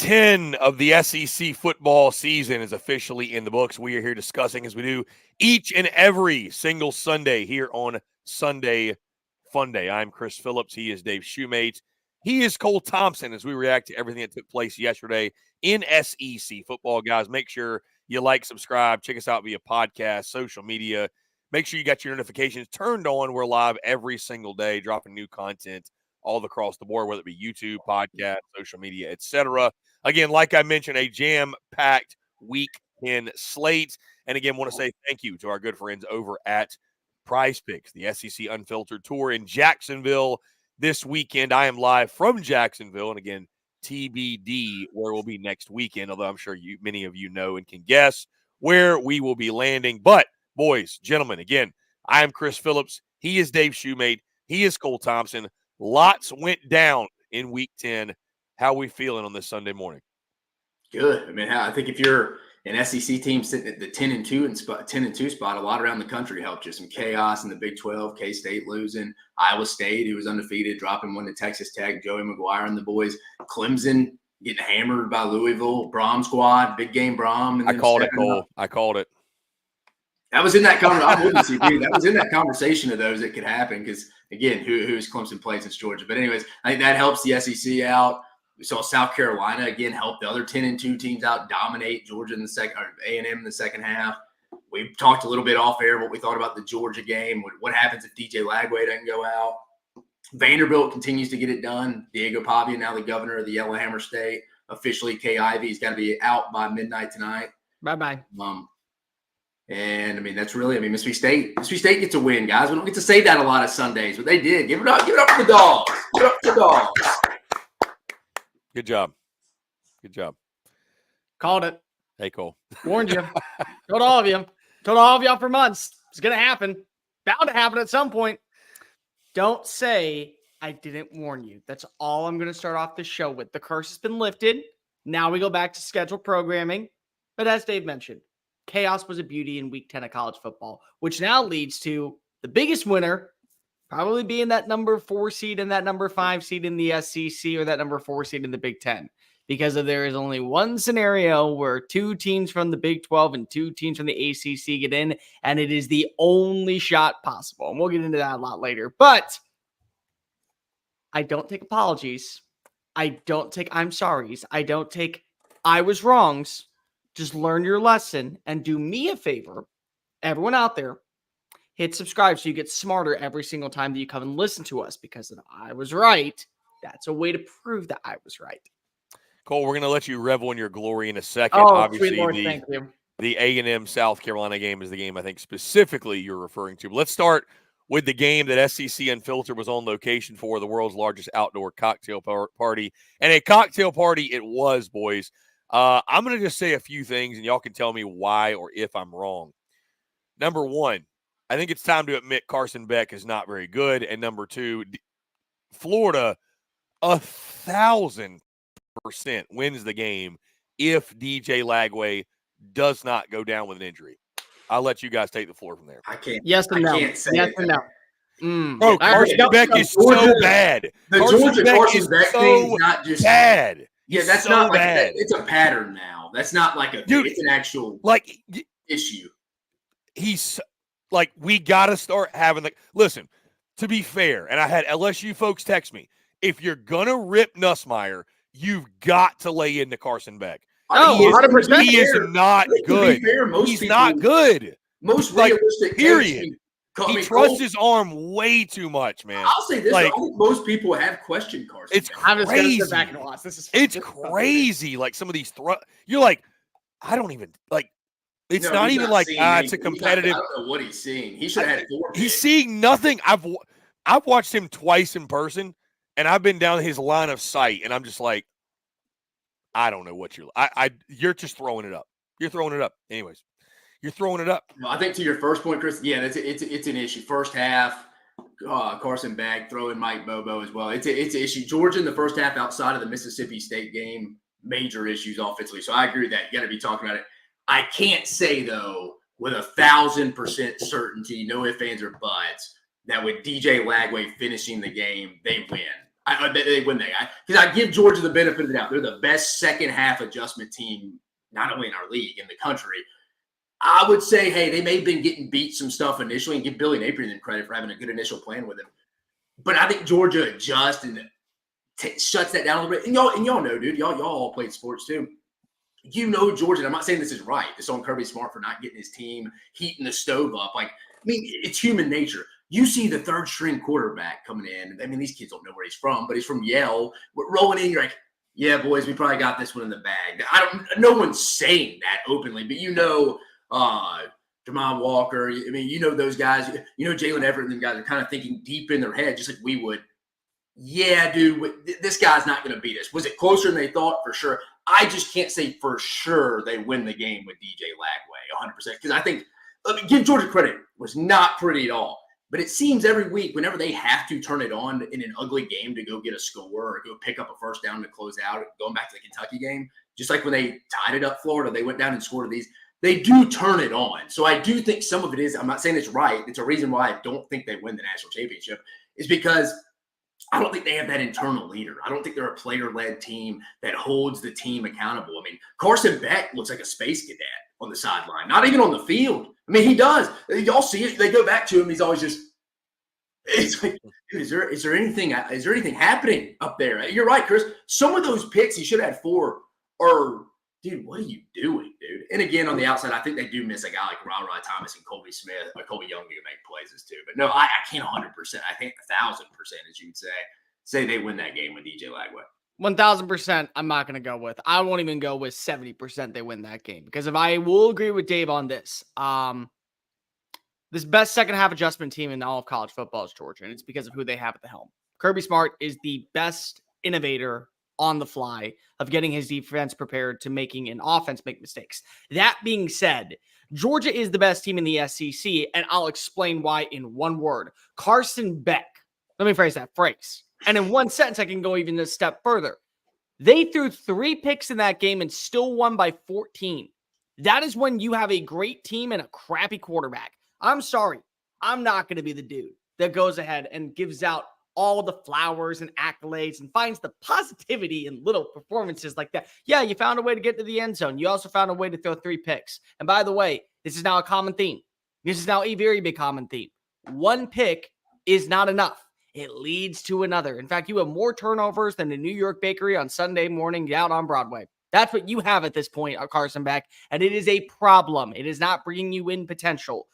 10 of the SEC football season is officially in the books. We are here discussing, as we do each and every single Sunday here on Sunday FUNDAY. I'm Chris Phillips. He is Dave Shumate. He is Cole Thompson as we react to everything that took place yesterday in SEC football. Guys, make sure you like, subscribe, check us out via podcast, social media. Make sure you got your notifications turned on. We're live every single day, dropping new content all across the board, whether it be YouTube, podcast, social media, etc. Again, like I mentioned, a jam-packed Week 10 slate. And again, want to say thank you to our good friends over at Prize Picks, the SEC Unfiltered Tour in Jacksonville this weekend. I am live from Jacksonville, and again, TBD where we'll be next weekend, although I'm sure many of you know and can guess where we will be landing. But, boys, gentlemen, again, I am Chris Phillips. He is Dave Shumate. He is Cole Thompson. Lots went down in Week 10. How are we feeling on this Sunday morning? Good. I mean, I think if you're an SEC team sitting at the 10-2 spot, a lot around the country helped you. Some chaos in the Big 12, K-State losing, Iowa State, who was undefeated, dropping one to Texas Tech, Joey McGuire and the boys, Clemson getting hammered by Louisville, Brom squad, big game Brom. I called it, Cole. I called it. That was in that conversation. I'm with you, CP. That was in that conversation of those that could happen because, again, who's Clemson plays against Georgia. But anyways, I think that helps the SEC out. We saw South Carolina, again, help the other 10-2 teams out, dominate Georgia in the second, or A&M in the second half. We talked a little bit off air what we thought about the Georgia game. What happens if DJ Lagway doesn't go out? Vanderbilt continues to get it done. Diego Pavia, now the governor of the Yellowhammer State. Officially, Kay Ivey's got to be out by midnight tonight. Bye-bye. And I mean, that's really, Mississippi State gets a win, guys. We don't get to say that a lot of Sundays, but they did. Give it up for the Dawgs. Give it up for the Dawgs. Good job. Good job. Called it. Hey, Cole. Warned you. Told all of you. Told all of y'all for months. It's going to happen. Bound to happen at some point. Don't say I didn't warn you. That's all I'm going to start off this show with. The curse has been lifted. Now we go back to scheduled programming. But as Dave mentioned, chaos was a beauty in Week 10 of college football, which now leads to the biggest winner probably being that number 4 seed and that number 5 seed in the SEC or that number 4 seed in the Big 10. Because there is only one scenario where 2 teams from the Big 12 and 2 teams from the ACC get in, and it is the only shot possible. And we'll get into that a lot later. But I don't take apologies. I don't take I'm sorries. I don't take I was wrongs. Just learn your lesson and do me a favor. Everyone out there, hit subscribe so you get smarter every single time that you come and listen to us, because if I was right, that's a way to prove that I was right. Cole, we're going to let you revel in your glory in a second. Oh, obviously, sweet Lord, thank you. The A&M South Carolina game is the game I think specifically you're referring to. But let's start with the game that SEC Unfiltered was on location for, the world's largest outdoor cocktail party. And a cocktail party it was, boys. I'm going to just say a few things, and y'all can tell me why or if I'm wrong. Number one, I think it's time to admit Carson Beck is not very good. And number two, Florida 1,000% wins the game if DJ Lagway does not go down with an injury. I'll let you guys take the floor from there. I can't. Yes and no. Yes and no. Bro, Carson Beck is so bad. The Carson Beck thing is not just bad. Yeah, that's not like that. It's a pattern now. That's not like a dude. It's an actual issue. He's like, we got to start having listen, to be fair, and I had LSU folks text me, if you're going to rip Nussmeier, you've got to lay into Carson Beck. Oh, 100%. He is not good. He's not good. Most realistic period. He trusts his arm way too much, man. I'll say this: I think most people have questioned Carson. It's crazy. I'm just gonna sit back and watch. It's crazy. Like some of these you're like, I don't even like. It's not even like it's a competitive. I don't know what he's seeing. He should have had 4 picks. He's seeing nothing. I've watched him twice in person, and I've been down his line of sight, and I'm just like, I don't know what you're just throwing it up. You're throwing it up, anyways. You're throwing it up. Well, I think to your first point, Chris, yeah, it's an issue. First half, Carson Beck throwing Mike Bobo as well. It's an issue. Georgia in the first half, outside of the Mississippi State game, major issues offensively. So I agree with that. You got to be talking about it. I can't say though with 1,000% certainty, no ifs, ands, or buts, that with DJ Lagway finishing the game, they win. I bet they win that guy because I give Georgia the benefit of the doubt. They're the best second half adjustment team, not only in our league, in the country. I would say, hey, they may have been getting beat some stuff initially, and give Billy Napier them credit for having a good initial plan with him. But I think Georgia adjusts and shuts that down a little bit. And y'all know, dude, y'all all played sports too. You know Georgia, and I'm not saying this is right. It's on Kirby Smart for not getting his team heating the stove up. Like, I mean, it's human nature. You see the third string quarterback coming in. I mean, these kids don't know where he's from, but he's from Yale. We're rolling in. You're like, yeah, boys, we probably got this one in the bag. No one's saying that openly, but you know, Jamon Walker. I mean, you know those guys. You know Jalen Everett and them guys are kind of thinking deep in their head, just like we would. Yeah, dude, this guy's not going to beat us. Was it closer than they thought? For sure. I just can't say for sure they win the game with DJ Lagway 100%. Because I think, let me give Georgia credit, was not pretty at all. But it seems every week, whenever they have to turn it on in an ugly game to go get a score or go pick up a first down to close out, going back to the Kentucky game, just like when they tied it up Florida, they went down and scored these. They do turn it on. So I do think some of it is, I'm not saying it's right. It's a reason why I don't think they win the national championship, is because I don't think they have that internal leader. I don't think they're a player-led team that holds the team accountable. I mean, Carson Beck looks like a space cadet on the sideline, not even on the field. I mean, he does. Y'all see it. They go back to him. He's always just, it's like, dude, is there anything happening up there? You're right, Chris. Some of those picks he should have had 4 or, dude, what are you doing, dude? And again, on the outside, I think they do miss a guy like Rod Thomas and Colby Smith, or Colby Young, who make plays too. But no, I can't 100%. I think 1,000%, as you would say they win that game with DJ Lagway. 1,000%, I'm not going to go with. I won't even go with 70% they win that game. Because if I will agree with Dave on this, this best second half adjustment team in all of college football is Georgia, and it's because of who they have at the helm. Kirby Smart is the best innovator on the fly of getting his defense prepared to making an offense make mistakes. That being said, Georgia is the best team in the SEC, and I'll explain why in one word. Carson Beck. Let me phrase that phrase. And in one sentence, I can go even a step further. They threw 3 picks in that game and still won by 14. That is when you have a great team and a crappy quarterback. I'm sorry. I'm not going to be the dude that goes ahead and gives out all the flowers and accolades and finds the positivity in little performances like that. Yeah, you found a way to get to the end zone. You also found a way to throw 3 picks. And by the way, this is now a common theme. This is now a very big common theme. 1 pick is not enough. It leads to another. In fact, you have more turnovers than a New York bakery on Sunday morning out on Broadway. That's what you have at this point, Carson Beck, and it is a problem. It is not bringing you in potential.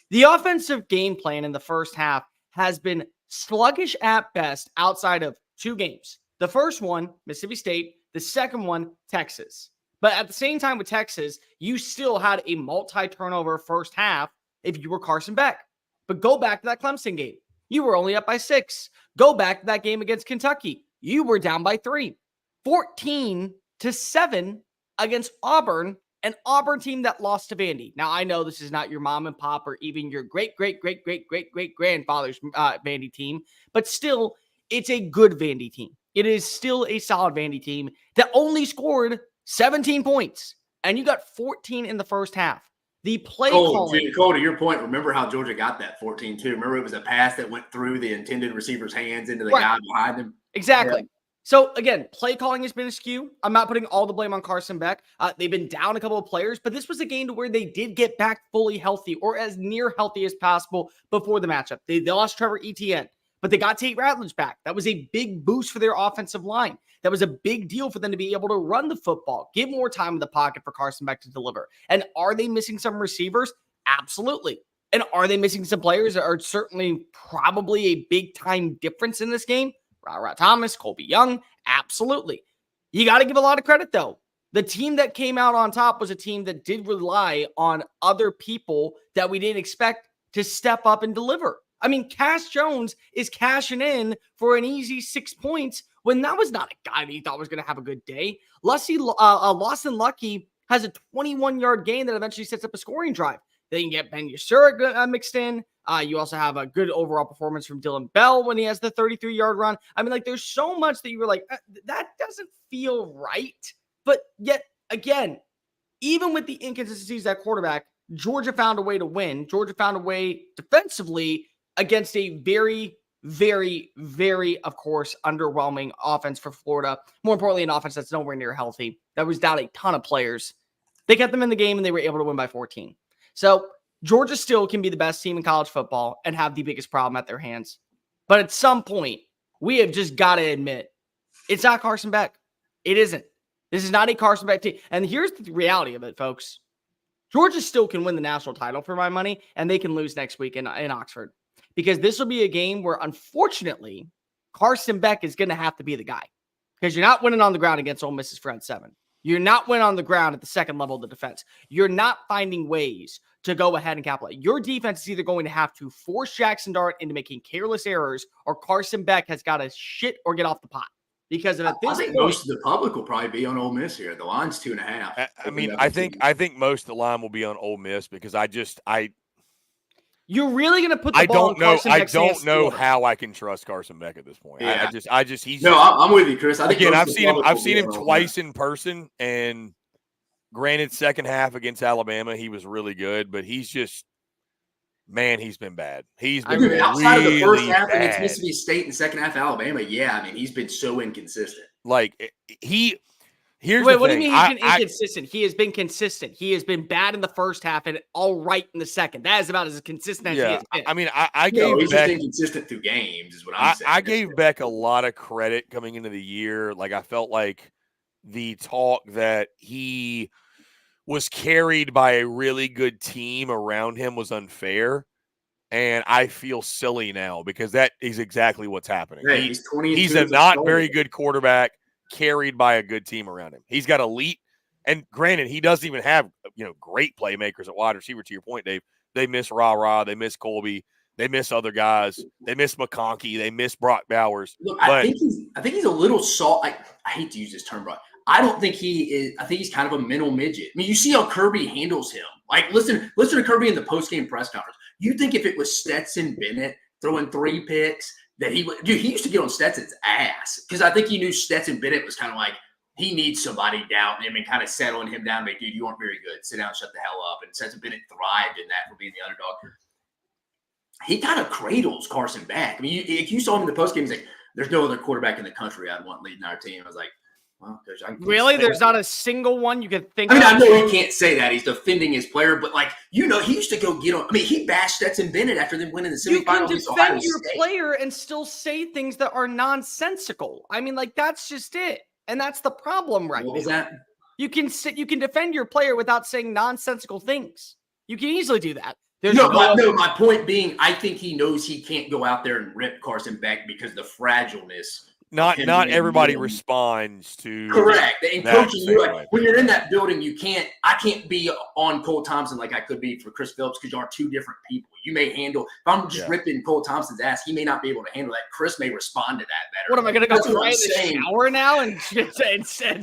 The offensive game plan in the first half has been sluggish at best outside of 2 games. The first one, Mississippi State. The second one, Texas. But at the same time with Texas, you still had a multi-turnover first half if you were Carson Beck. But go back to that Clemson game. You were only up by 6. Go back to that game against Kentucky. You were down by 3. 14-7 against Auburn, an Auburn team that lost to Vandy. Now, I know this is not your mom and pop or even your great-great-great-great-great-great-grandfather's Vandy team, but still, it's a good Vandy team. It is still a solid Vandy team that only scored 17 points, and you got 14 in the first half. The play calling. Cole, to your point, remember how Georgia got that 14 too? Remember it was a pass that went through the intended receiver's hands into the guy behind him? Exactly. Yeah. So, again, play calling has been askew. I'm not putting all the blame on Carson Beck. They've been down a couple of players, but this was a game to where they did get back fully healthy or as near healthy as possible before the matchup. They lost Trevor Etienne, but they got Tate Ratledge back. That was a big boost for their offensive line. That was a big deal for them to be able to run the football, give more time in the pocket for Carson Beck to deliver. And are they missing some receivers? Absolutely. And are they missing some players that are certainly probably a big-time difference in this game? Rod Thomas, Colby Young, absolutely. You got to give a lot of credit, though. The team that came out on top was a team that did rely on other people that we didn't expect to step up and deliver. I mean, Cash Jones is cashing in for an easy 6 points when that was not a guy that you thought was going to have a good day. Lawson Lucky has a 21-yard gain that eventually sets up a scoring drive. Then you get Ben Yasura mixed in. You also have a good overall performance from Dylan Bell when he has the 33-yard run. I mean, like, there's so much that you were like, that doesn't feel right. But yet, again, even with the inconsistencies at quarterback, Georgia found a way to win. Georgia found a way defensively against a very, very, very, of course, underwhelming offense for Florida. More importantly, an offense that's nowhere near healthy. That was down a ton of players. They kept them in the game, and they were able to win by 14. So Georgia still can be the best team in college football and have the biggest problem at their hands. But at some point, we have just got to admit, it's not Carson Beck. It isn't. This is not a Carson Beck team. And here's the reality of it, folks. Georgia still can win the national title for my money, and they can lose next week in Oxford. Because this will be a game where, unfortunately, Carson Beck is going to have to be the guy. Because you're not winning on the ground against Ole Miss's front seven. You're not winning on the ground at the second level of the defense. You're not finding ways to go ahead and capitalize. Your defense is either going to have to force Jackson Dart into making careless errors, or Carson Beck has got to shit or get off the pot. Because at this point, most of the public will probably be on Ole Miss here. The line's 2.5. I think most of the line will be on Ole Miss because you're really going to put the ball in Carson Beck's hands? I don't know how I can trust Carson Beck at this point. Yeah. I'm with you, Chris. I think I've seen him twice in person, and granted, second half against Alabama, he was really good, but he's been bad. He's been outside really of the first half bad. against Mississippi State and the second half Alabama. Yeah, he's been so inconsistent. Here's Wait, the what thing. do you mean he's been inconsistent? He has been consistent. He has been bad in the first half and all right in the second. That is about as consistent as he has been. I mean, I gave he's Beck just inconsistent through games, is what I'm saying. I gave Beck a lot of credit coming into the year. Like, I felt like the talk that he was carried by a really good team around him was unfair. And I feel silly now because that is exactly what's happening. Yeah, he's 20. He's a not very good quarterback carried by a good team around him. He's got elite, and granted, he doesn't even have great playmakers at wide receiver. To your point, Dave, they miss Ra, they miss Colby, they miss other guys, they miss McConkey, they miss Brock Bowers. Look, I think he's a little soft. I hate to use this term, Brock. I don't think he is. I think he's kind of a mental midget. I mean, you see how Kirby handles him. Like, listen to Kirby in the post-game press conference. You think if it was Stetson Bennett throwing 3 picks that he would – dude, he used to get on Stetson's ass because I think he knew Stetson Bennett was kind of like he needs somebody down him and kind of settling him down. Like, dude, you aren't very good. Sit down and shut the hell up. And Stetson Bennett thrived in that for being the underdog. He kind of cradles Carson Beck. I mean, if you saw him in the postgame, he's like, there's no other quarterback in the country I'd want leading our team. I was like, well, really? There's not a single one you could think of? I know he can't say that. He's defending his player, but he used to go get on. I mean, he bashed Stetson Bennett after them winning the semifinals. You can defend your player and still say things that are nonsensical. I mean, that's just it. And that's the problem right now. What was that? You can defend your player without saying nonsensical things. You can easily do that. My point being, I think he knows he can't go out there and rip Carson Beck because the fragileness. Not everybody responds to correct. And coaching, when you're in that building, I can't be on Cole Thompson like I could be for Chris Phillips because you are two different people. You may handle, if I'm just ripping Cole Thompson's ass, he may not be able to handle that. Chris may respond to that better. What am I going to go cry in the shower now and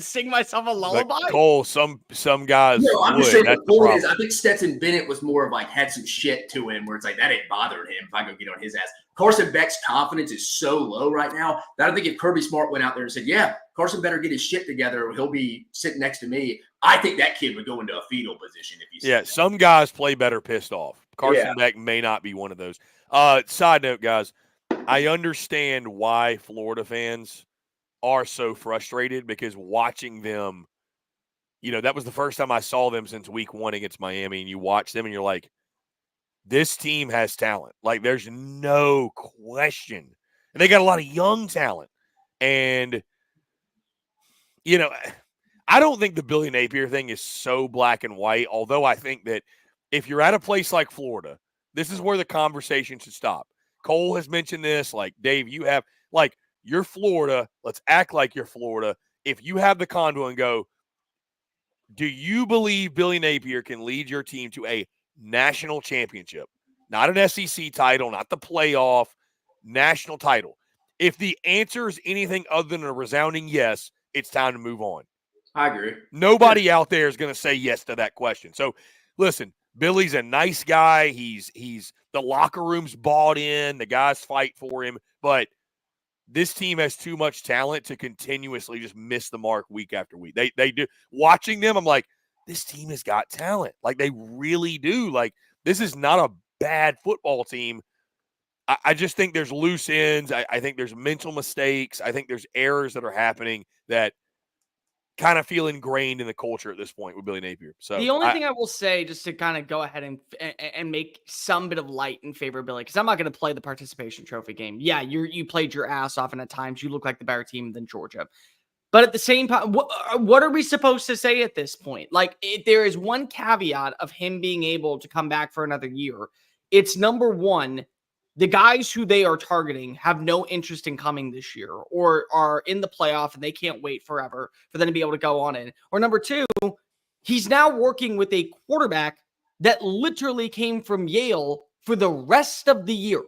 sing myself a lullaby? But Cole, some guys. No, I'm just saying the point is, I think Stetson Bennett was more of had some shit to him where it's like that ain't bothering him if I go get on his ass. Carson Beck's confidence is so low right now that I think if Kirby Smart went out there and said, yeah, Carson better get his shit together or he'll be sitting next to me, I think that kid would go into a fetal position if he said that. Some guys play better pissed off. Carson Beck may not be one of those. Side note, guys, I understand why Florida fans are so frustrated because watching them, that was the first time I saw them since week 1 against Miami, and you watch them and you're like, this team has talent. There's no question. And they got a lot of young talent. And, I don't think the Billy Napier thing is so black and white, although I think that if you're at a place like Florida, this is where the conversation should stop. Cole has mentioned this. Dave, you have, you're Florida. Let's act like you're Florida. If you have the convo and go, do you believe Billy Napier can lead your team to a national championship, not an SEC title, not the playoff, national title? If the answer is anything other than a resounding yes, it's time to move on. I agree. Nobody out there is going to say yes to that question. So listen, Billy's a nice guy. He's the locker room's bought in, the guys fight for him, but this team has too much talent to continuously just miss the mark week after week. They do. Watching them, I'm like, this team has got talent. They really do. This is not a bad football team. I just think there's loose ends. I think there's mental mistakes. I think there's errors that are happening that kind of feel ingrained in the culture at this point with Billy Napier. So the only thing I will say, just to kind of go ahead and make some bit of light in favor of Billy, because I'm not going to play the participation trophy game. Yeah, you played your ass off, and at times you look like the better team than Georgia. But at the same time, what are we supposed to say at this point? Like, there is one caveat of him being able to come back for another year. It's number one, the guys who they are targeting have no interest in coming this year or are in the playoff and they can't wait forever for them to be able to go on in. Or number two, he's now working with a quarterback that literally came from Yale for the rest of the year.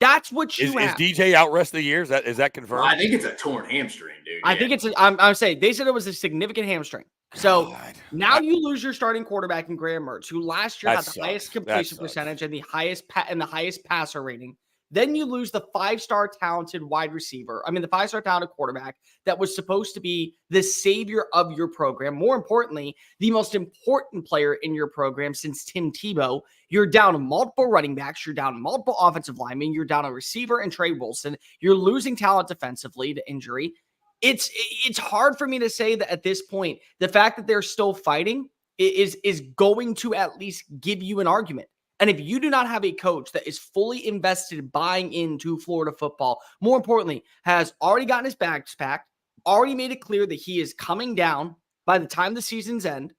That's what you have. Is DJ out rest of the year? Is that confirmed? Well, I think it's a torn hamstring, dude. I think it's I'm saying they said it was a significant hamstring. So now you lose your starting quarterback in Graham Mertz, who last year had the highest completion percentage and the highest passer rating. Then you lose the five-star talented quarterback that was supposed to be the savior of your program. More importantly, the most important player in your program since Tim Tebow. You're down multiple running backs. You're down multiple offensive linemen. You're down a receiver and Trey Wilson. You're losing talent defensively to injury. It's hard for me to say that at this point, the fact that they're still fighting is going to at least give you an argument. And if you do not have a coach that is fully invested buying into Florida football, more importantly, has already gotten his bags packed, already made it clear that he is coming down by the time the season's end,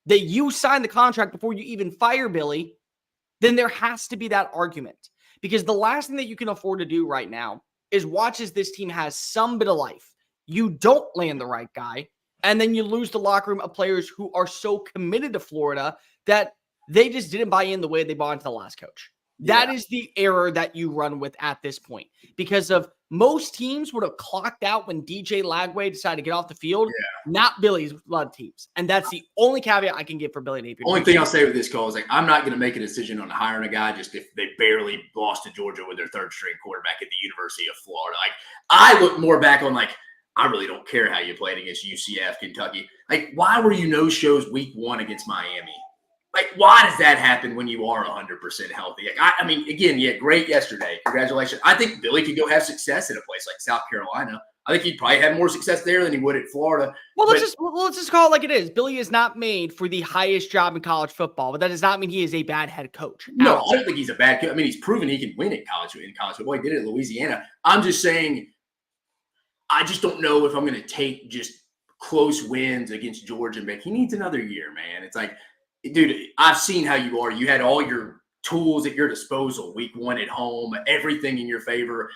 that you sign the contract before you even fire Billy, then there has to be that argument. Because the last thing that you can afford to do right now is watch as this team has some bit of life. You don't land the right guy, and then you lose the locker room of players who are so committed to Florida that they just didn't buy in the way they bought into the last coach. That is the error that you run with at this point. Because of most teams would have clocked out when DJ Lagway decided to get off the field, not Billy's blood teams. And that's the only caveat I can give for Billy Napier. Only thing I'll say with this, Cole, is like, I'm not going to make a decision on hiring a guy just if they barely lost to Georgia with their third string quarterback at the University of Florida. Like, I look more back on like, I really don't care how you played against UCF, Kentucky. Like, why were you no-shows week one against Miami? Like, why does that happen when you are 100% healthy? Like, I mean, again, great yesterday. Congratulations. I think Billy could go have success at a place like South Carolina. I think he'd probably have more success there than he would at Florida. Well, let's just call it like it is. Billy is not made for the highest job in college football, but that does not mean he is a bad head coach. No, I don't think he's a bad coach. I mean, he's proven he can win in college football. He did it at Louisiana. I'm just saying, I just don't know if I'm going to take just close wins against Georgia. But he needs another year, man. It's like, dude, I've seen how you are. You had all your tools at your disposal week one at home, everything in your favor.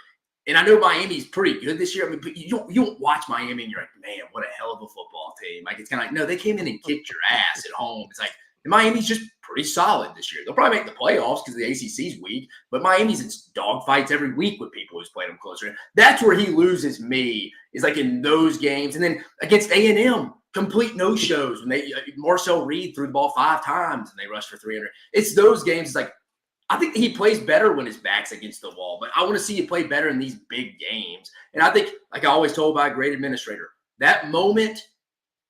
And I know Miami's pretty good this year. I mean, but you don't watch Miami and you're like, man, what a hell of a football team. Like, it's kind of like, no, they came in and kicked your ass at home. It's like, Miami's just pretty solid this year. They'll probably make the playoffs because the ACC's weak, but Miami's in dog fights every week with people who's played them closer. That's where he loses me, is like in those games. And then against A&M, complete no-shows when Marcel Reed threw the ball 5 times and they rushed for 300. It's those games. It's like, I think he plays better when his back's against the wall, but I want to see you play better in these big games. And I think, like I always told by a great administrator, that moment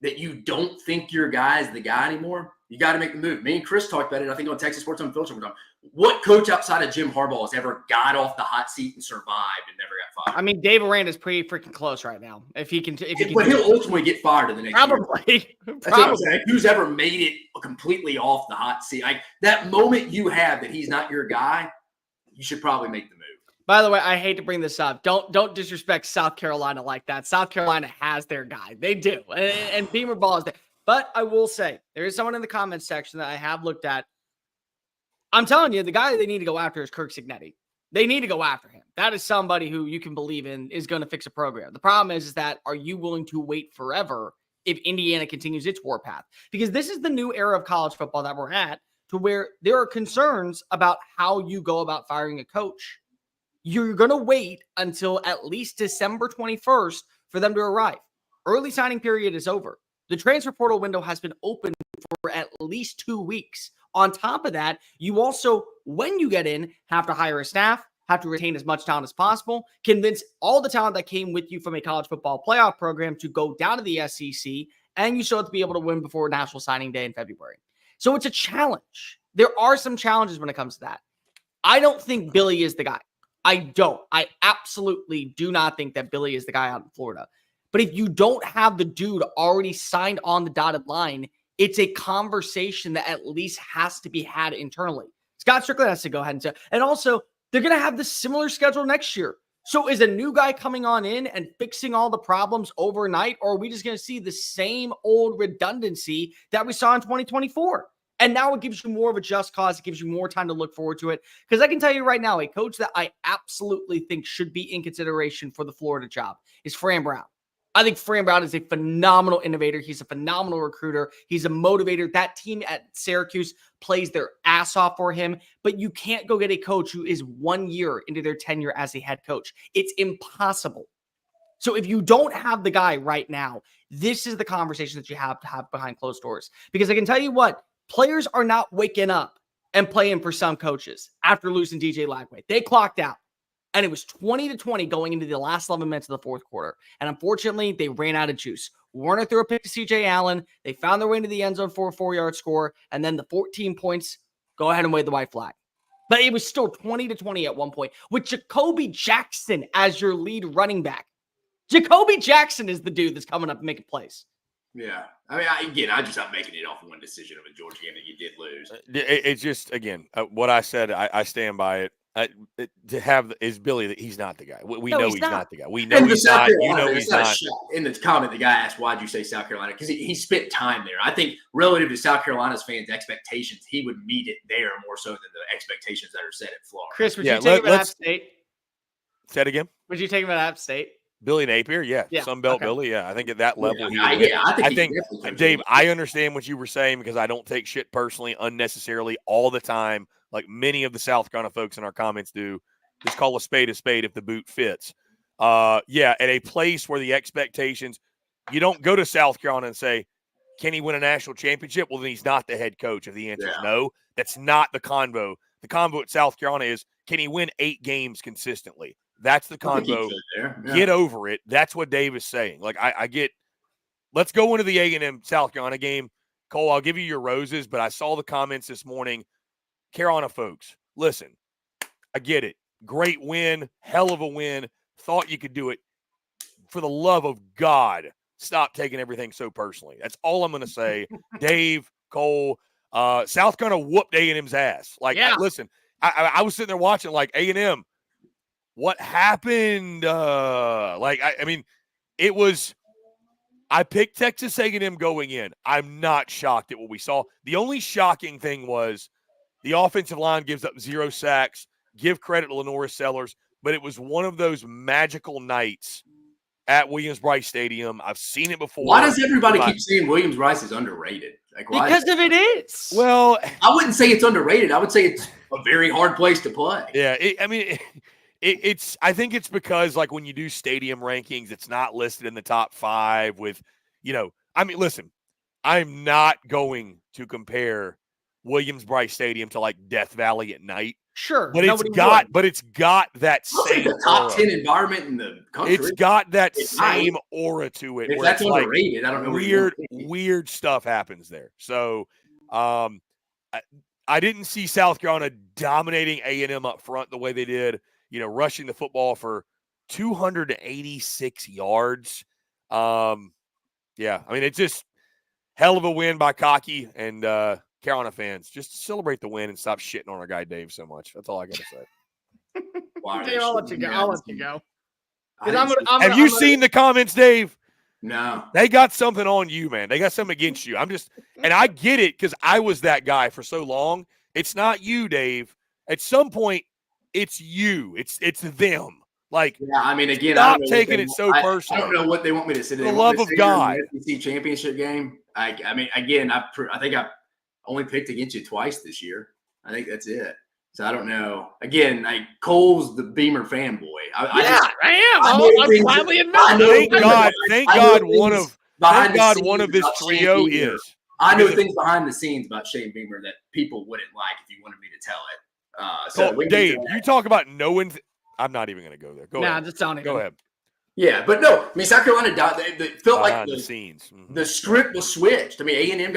that you don't think your guy is the guy anymore, you got to make the move. Me and Chris talked about it, I think, on Texas Sports Unfiltered. What coach outside of Jim Harbaugh has ever got off the hot seat and survived and never got fired? I mean, Dave Aranda's pretty freaking close right now. If he can, but he'll ultimately get fired in the next year. Probably. That's what I'm saying. Who's ever made it completely off the hot seat? Like, that moment you have that he's not your guy, you should probably make the move. By the way, I hate to bring this up. Don't disrespect South Carolina like that. South Carolina has their guy. They do. And Beamer Ball is there. But I will say, there is someone in the comments section that I have looked at. I'm telling you, the guy they need to go after is Kirk Cignetti. They need to go after him. That is somebody who you can believe in is going to fix a program. The problem is that, are you willing to wait forever if Indiana continues its warpath? Because this is the new era of college football that we're at, to where there are concerns about how you go about firing a coach. You're going to wait until at least December 21st for them to arrive. Early signing period is over. The transfer portal window has been open for at least 2 weeks. On top of that, you also, when you get in, have to hire a staff, have to retain as much talent as possible, convince all the talent that came with you from a college football playoff program to go down to the SEC, and you still have to be able to win before National Signing Day in February. So it's a challenge. There are some challenges when it comes to that. I don't think Billy is the guy. I don't. I absolutely do not think that Billy is the guy out in Florida. But if you don't have the dude already signed on the dotted line, it's a conversation that at least has to be had internally. Scott Strickland has to go ahead and say, and also they're going to have the similar schedule next year. So is a new guy coming on in and fixing all the problems overnight, or are we just going to see the same old redundancy that we saw in 2024? And now it gives you more of a just cause. It gives you more time to look forward to it. Because I can tell you right now, a coach that I absolutely think should be in consideration for the Florida job is Fran Brown. I think Fran Brown is a phenomenal innovator. He's a phenomenal recruiter. He's a motivator. That team at Syracuse plays their ass off for him, but you can't go get a coach who is 1 year into their tenure as a head coach. It's impossible. So if you don't have the guy right now, this is the conversation that you have to have behind closed doors. Because I can tell you what, players are not waking up and playing for some coaches after losing DJ Lagway. They clocked out. And it was 20-20 going into the last 11 minutes of the fourth quarter. And unfortunately, they ran out of juice. Warner threw a pick to C.J. Allen. They found their way into the end zone for a 4-yard score. And then the 14 points, go ahead and wave the white flag. But it was still 20-20 at one point with Jacoby Jackson as your lead running back. Jacoby Jackson is the dude that's coming up and making plays. Yeah. I mean, I'm just not making it off one decision of a Georgia game that you did lose. It's just, again, what I said, I stand by it. To have is Billy that he's not the guy. We know he's not the guy. We know he's not. You know he's not. In the comment, the guy asked, "Why'd you say South Carolina?" Because he spent time there. I think relative to South Carolina's fans' expectations, he would meet it there more so than the expectations that are set at Florida. Chris, would you take him at App State? Say it again. Would you take him at App State? Billy Napier, yeah. Sunbelt Billy, yeah. I think at that level, I think Dave, I understand what you were saying because I don't take shit personally unnecessarily all the time. Like many of the South Carolina folks in our comments do, just call a spade if the boot fits. At a place where the expectations, you don't go to South Carolina and say, can he win a national championship? Well, then he's not the head coach. If the answer is no, that's not the convo. The convo at South Carolina is, can he win 8 games consistently? That's the convo. Get over it. That's what Dave is saying. Like, I get – let's go into the A&M South Carolina game. Cole, I'll give you your roses, but I saw the comments this morning. Carolina folks, listen, I get it. Great win, hell of a win. Thought you could do it. For the love of God, stop taking everything so personally. That's all I'm going to say. Dave, Cole, South Carolina whooped A&M's ass. Like, listen, I was sitting there watching, like, A&M, what happened? I mean, it was – I picked Texas A&M going in. I'm not shocked at what we saw. The only shocking thing was the offensive line gives up 0 sacks. Give credit to Lenora Sellers, but it was one of those magical nights at Williams-Brice Stadium. I've seen it before. Why does everybody keep saying Williams-Brice is underrated? Like, why? Because of it is. Well, I wouldn't say it's underrated. I would say it's a very hard place to play. Yeah, it's. I think it's because, like, when you do stadium rankings, it's not listed in the top 5 with, listen, I'm not going to compare Williams-Brice Stadium to, like, Death Valley at night. Sure. But it's got that same the top aura. 10 environment in the country. It's got that same aura to it. If where that's it's underrated, like I don't know. Weird stuff happens there. So I didn't see South Carolina dominating A&M up front the way they did, rushing the football for 286 yards. It's just hell of a win by Cocky and Carolina fans. Just celebrate the win and stop shitting on our guy Dave so much. That's all I got to say. Dave, I'll let you go. Have you seen the comments, Dave? No. They got something on you, man. They got something against you. And I get it because I was that guy for so long. It's not you, Dave. At some point, it's you. It's them. Like, again, stop taking it so personally. I don't know what they want me to say. For the love of God. SEC championship game. I think I only picked against you twice this year. I think that's it. So I don't know. Again, Cole's the Beamer fanboy. I am. I'm gladly admitting. Thank God one of this trio is. I know things behind the scenes about Shane Beamer that people wouldn't like if you wanted me to tell it. Dave, you talk about knowing. I'm not even going to go there. Go ahead. Just don't even. Go ahead. Yeah, but no. South Carolina they felt like the scenes. Mm-hmm. The script was switched. A&M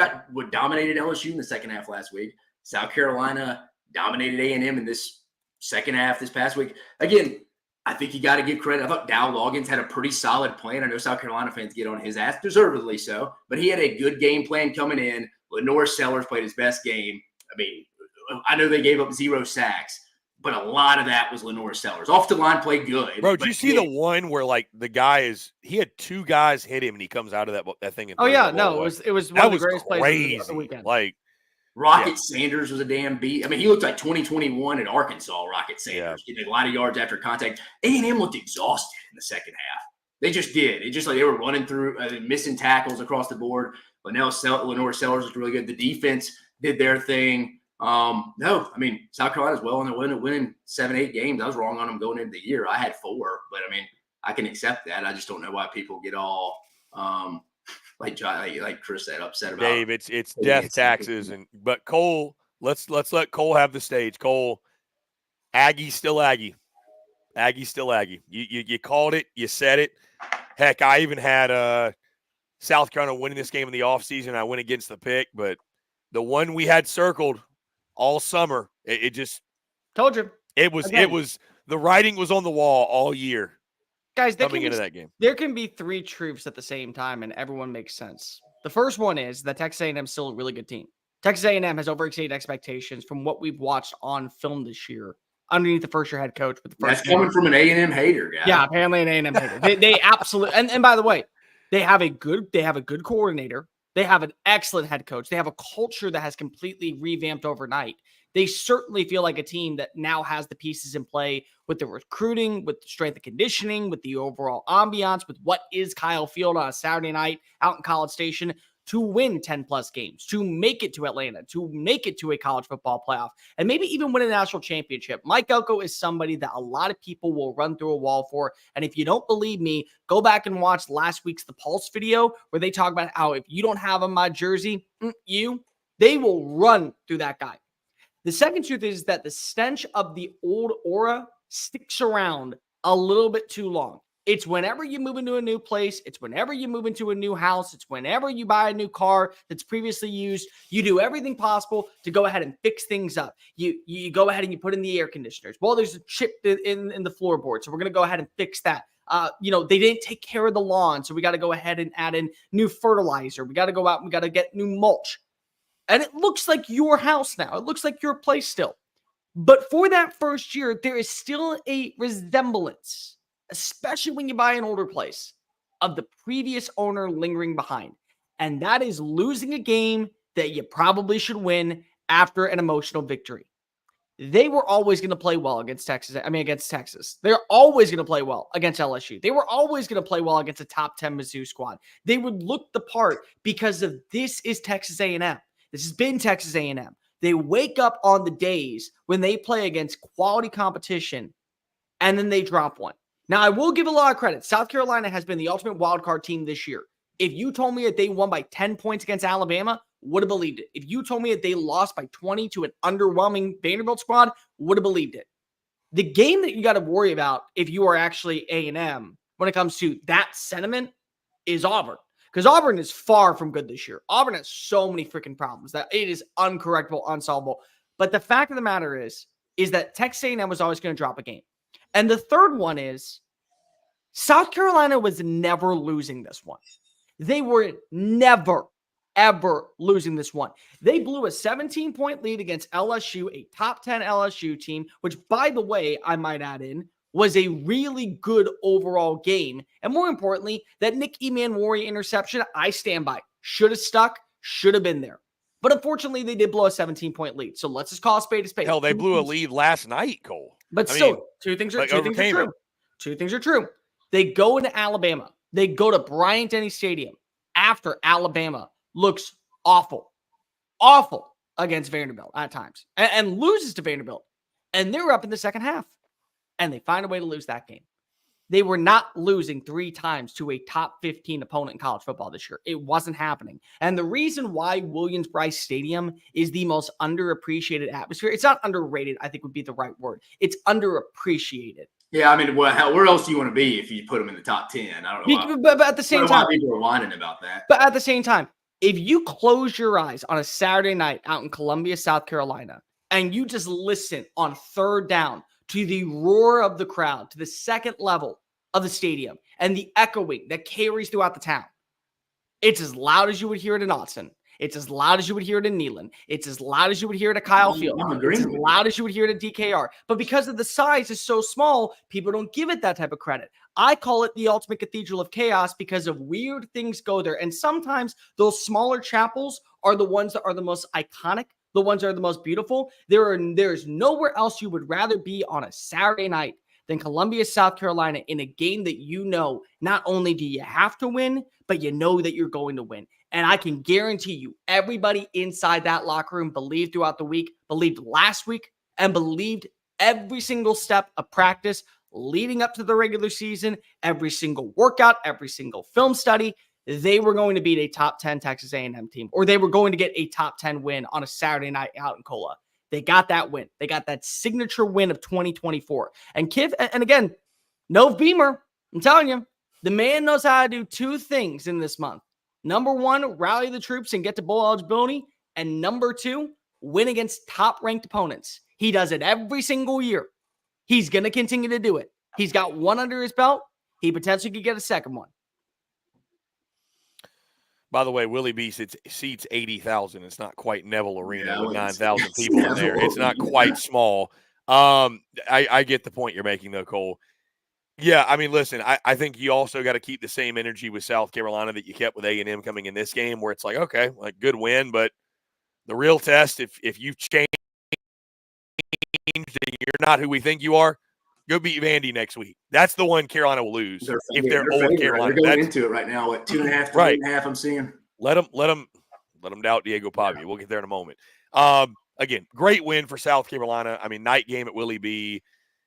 dominated LSU in the second half last week. South Carolina dominated A&M in this second half this past week. Again, I think you got to give credit. I thought Dow Loggins had a pretty solid plan. I know South Carolina fans get on his ass, deservedly so, but he had a good game plan coming in. Lenore Sellers played his best game. I mean, I know they gave up 0 sacks, but a lot of that was Lenore Sellers. Off the line played good. Bro, did you see the one where like the guy he had 2 guys hit him and he comes out of that thing? And oh yeah, no, it was one of the greatest plays of the weekend. Like Rocket Sanders was a damn beat. I mean, he looked like 2021 at Arkansas. Rocket Sanders getting a lot of yards after contact. A&M looked exhausted in the second half. They just did. It just like they were running through, missing tackles across the board. Lenore Sellers was really good. The defense did their thing. No, I mean, South Carolina's well on their way to winning 7-8 games. I was wrong on them going into the year. I had 4, but I mean, I can accept that. I just don't know why people get all like Chris said, upset about. Dave, it's death taxes, but Cole, let's let Cole have the stage. Cole, Aggie still Aggie. Aggie's still Aggie. You called it. You said it. Heck, I even had South Carolina winning this game in the offseason. I went against the pick, but the one we had circled all summer, it just told you. It was the writing was on the wall all year. Guys, coming into that game, there can be 3 truths at the same time, and everyone makes sense. The first one is that Texas A&M is still a really good team. Texas A&M has overexceeded expectations from what we've watched on film this year underneath the first-year head coach. With the first That's coming from an A&M hater, guy. Yeah, apparently an A&M hater. They absolutely – and by the way, they have a good coordinator. They have an excellent head coach. They have a culture that has completely revamped overnight. They certainly feel like a team that now has the pieces in play with the recruiting, with the strength and conditioning, with the overall ambiance, with what is Kyle Field on a Saturday night out in College Station to win 10-plus games, to make it to Atlanta, to make it to a college football playoff, and maybe even win a national championship. Mike Elko is somebody that a lot of people will run through a wall for. And if you don't believe me, go back and watch last week's The Pulse video where they talk about how if you don't have on my jersey, they will run through that guy. The second truth is that the stench of the old aura sticks around a little bit too long. It's whenever you move into a new place. It's whenever you move into a new house. It's whenever you buy a new car that's previously used. You do everything possible to go ahead and fix things up. You go ahead and you put in the air conditioners. Well, there's a chip in the floorboard, so we're going to go ahead and fix that. They didn't take care of the lawn, so we got to go ahead and add in new fertilizer. We got to go out and we got to get new mulch. And it looks like your house now. It looks like your place still. But for that first year, there is still a resemblance, especially when you buy an older place, of the previous owner lingering behind. And that is losing a game that you probably should win after an emotional victory. They were always going to play well against Texas. They're always going to play well against LSU. They were always going to play well against a top 10 Mizzou squad. They would look the part because of this is Texas A&M. This has been Texas A&M. They wake up on the days when they play against quality competition, and then they drop one. Now, I will give a lot of credit. South Carolina has been the ultimate wildcard team this year. If you told me that they won by 10 points against Alabama, would have believed it. If you told me that they lost by 20 to an underwhelming Vanderbilt squad, would have believed it. The game that you got to worry about if you are actually A&M when it comes to that sentiment is Auburn. Because Auburn is far from good this year. Auburn has so many freaking problems that it is uncorrectable, unsolvable. But the fact of the matter is that Texas A&M was always going to drop a game. And the third one is South Carolina was never losing this one. They were never, ever losing this one. They blew a 17-point lead against LSU, a top 10 LSU team, which, by the way, I might add in, was a really good overall game. And more importantly, that Nick Emmanwori interception, I stand by. Should have stuck, should have been there. But unfortunately, they did blow a 17-point lead. So let's just call a spade a spade. Hell, they blew a lead last night, Cole. But two things are true. Two things are true. They go into Alabama. They go to Bryant-Denny Stadium after Alabama looks awful against Vanderbilt at times and loses to Vanderbilt. And they're up in the second half. And they find a way to lose that game. They were not losing 3 times to a top 15 opponent in college football this year. It wasn't happening. And the reason why Williams-Brice Stadium is the most underappreciated atmosphere, it's not underrated, I think would be the right word. It's underappreciated. Yeah, I mean, where else do you want to be if you put them in the top 10? I don't know. But at the same time, people are whining about that. But at the same time, if you close your eyes on a Saturday night out in Columbia, South Carolina, and you just listen on third down to the roar of the crowd, to the second level of the stadium, and the echoing that carries throughout the town. It's as loud as you would hear it in Austin. It's as loud as you would hear it in Neyland. It's as loud as you would hear it at Kyle Field. It's as loud as you would hear it at DKR. But because of the size is so small, people don't give it that type of credit. I call it the ultimate cathedral of chaos because of weird things go there. And sometimes those smaller chapels are the ones that are the most iconic, the ones that are the most beautiful. There's nowhere else you would rather be on a Saturday night than Columbia, South Carolina, in a game that you know not only do you have to win, but you know that you're going to win. And I can guarantee you, everybody inside that locker room believed throughout the week, believed last week, and believed every single step of practice leading up to the regular season, every single workout, every single film study. They were going to beat a top 10 Texas A&M team, or they were going to get a top 10 win on a Saturday night out in Cola. They got that win. They got that signature win of 2024. And again, no Beamer. I'm telling you, the man knows how to do two things in this month. Number one, rally the troops and get to bowl eligibility. And number two, win against top-ranked opponents. He does it every single year. He's going to continue to do it. He's got one under his belt. He potentially could get a second one. By the way, Willie-Brice seats 80,000. It's not quite Neville Arena with 9,000 people in there. It's not quite small. I get the point you're making, though, Cole. Yeah, I mean, listen, I think you also got to keep the same energy with South Carolina that you kept with A&M coming in this game, where it's like, okay, like good win, but the real test, if you've changed and you're not who we think you are, go beat Vandy next week. That's the one Carolina will lose if they're old Carolina. They're going into it right now at 2.5, 3.5. I'm seeing. Let them doubt Diego Pavia. We'll get there in a moment. Again, great win for South Carolina. I mean, night game at Willie B.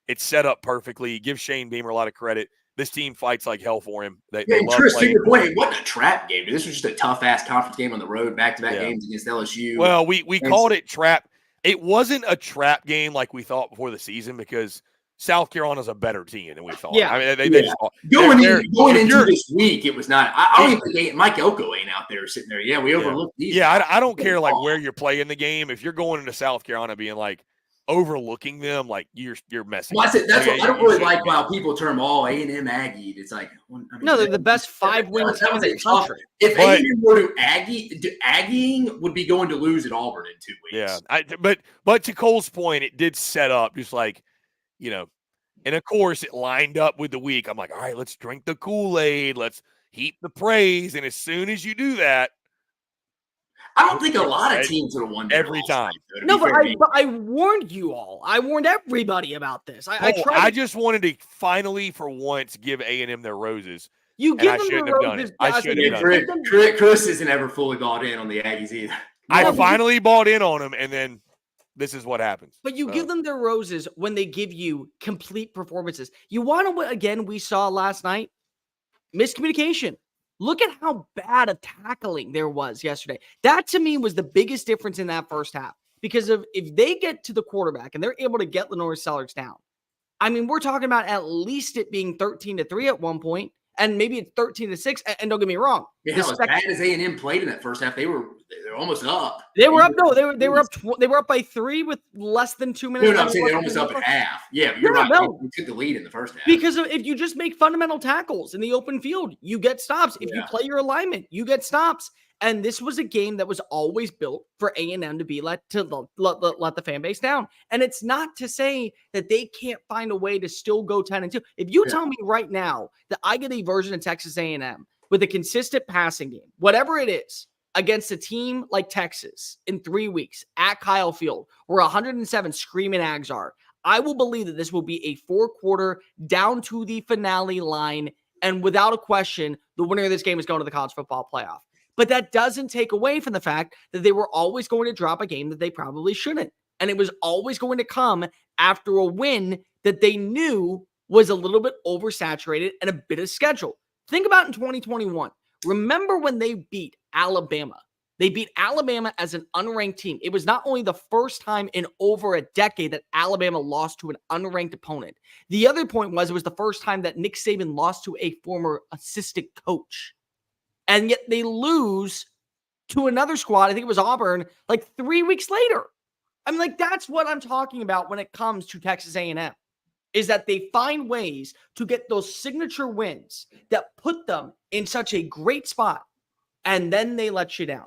It's set up perfectly. Give Shane Beamer a lot of credit. This team fights like hell for him. They love Tris, to playing. your point, it wasn't a trap game. This was just a tough-ass conference game on the road, back-to-back games against LSU. Well, we called it trap. It wasn't a trap game like we thought before the season because South Carolina's a better team than we thought. Yeah. I mean, they just going into this week, it was not. I don't even think Mike Elko ain't out there sitting there. Yeah, we overlooked these. Yeah, I don't care like where you're playing the game. If you're going into South Carolina being like overlooking them, like you're messing. Well, that's what I don't really like how people term A&M Aggie. It's like no, they're the best 5-win team in the country. If A&M were to Aggieing would be going to lose at Auburn in 2 weeks. Yeah, but to Cole's point, it did set up just like, you know, and of course it lined up with the week. I'm like, all right, let's drink the Kool-Aid, let's heap the praise, and as soon as you do that, I don't think a lot of teams would have won every time. No, but I warned you all. I warned everybody about this. I just wanted to finally, for once, give A&M their roses. You give them their roses. I shouldn't have done it. Chris isn't ever fully bought in on the Aggies either. I finally bought in on them, and then this is what happens. But you give them their roses when they give you complete performances. You want to, again, we saw last night, miscommunication. Look at how bad of tackling there was yesterday. That, to me, was the biggest difference in that first half. Because if they get to the quarterback and they're able to get Lenore Sellers down, I mean, we're talking about at least it being 13-3 at one point, and maybe it's 13-6. And don't get me wrong. Yeah, as bad as A&M played in that first half, they're almost up. They were up. No, they were up. They were up by 3 with less than 2 minutes. No, I'm saying they're almost up at half. Yeah, but you're right. We took the lead in the first half because if you just make fundamental tackles in the open field, you get stops. If you play your alignment, you get stops. And this was a game that was always built for A&M to be let the fan base down. And it's not to say that they can't find a way to still go 10-2. If you tell me right now that I get a version of Texas A&M with a consistent passing game, whatever it is, against a team like Texas in 3 weeks at Kyle Field, where 107 screaming Ags are, I will believe that this will be a 4-quarter down to the finale line. And without a question, the winner of this game is going to the college football playoff. But that doesn't take away from the fact that they were always going to drop a game that they probably shouldn't. And it was always going to come after a win that they knew was a little bit oversaturated and a bit of schedule. Think about in 2021. Remember when they beat Alabama? They beat Alabama as an unranked team. It was not only the first time in over a decade that Alabama lost to an unranked opponent. The other point was it was the first time that Nick Saban lost to a former assistant coach. And yet they lose to another squad. I think it was Auburn, like 3 weeks later. I mean, like, that's what I'm talking about when it comes to Texas A&M, is that they find ways to get those signature wins that put them in such a great spot, and then they let you down.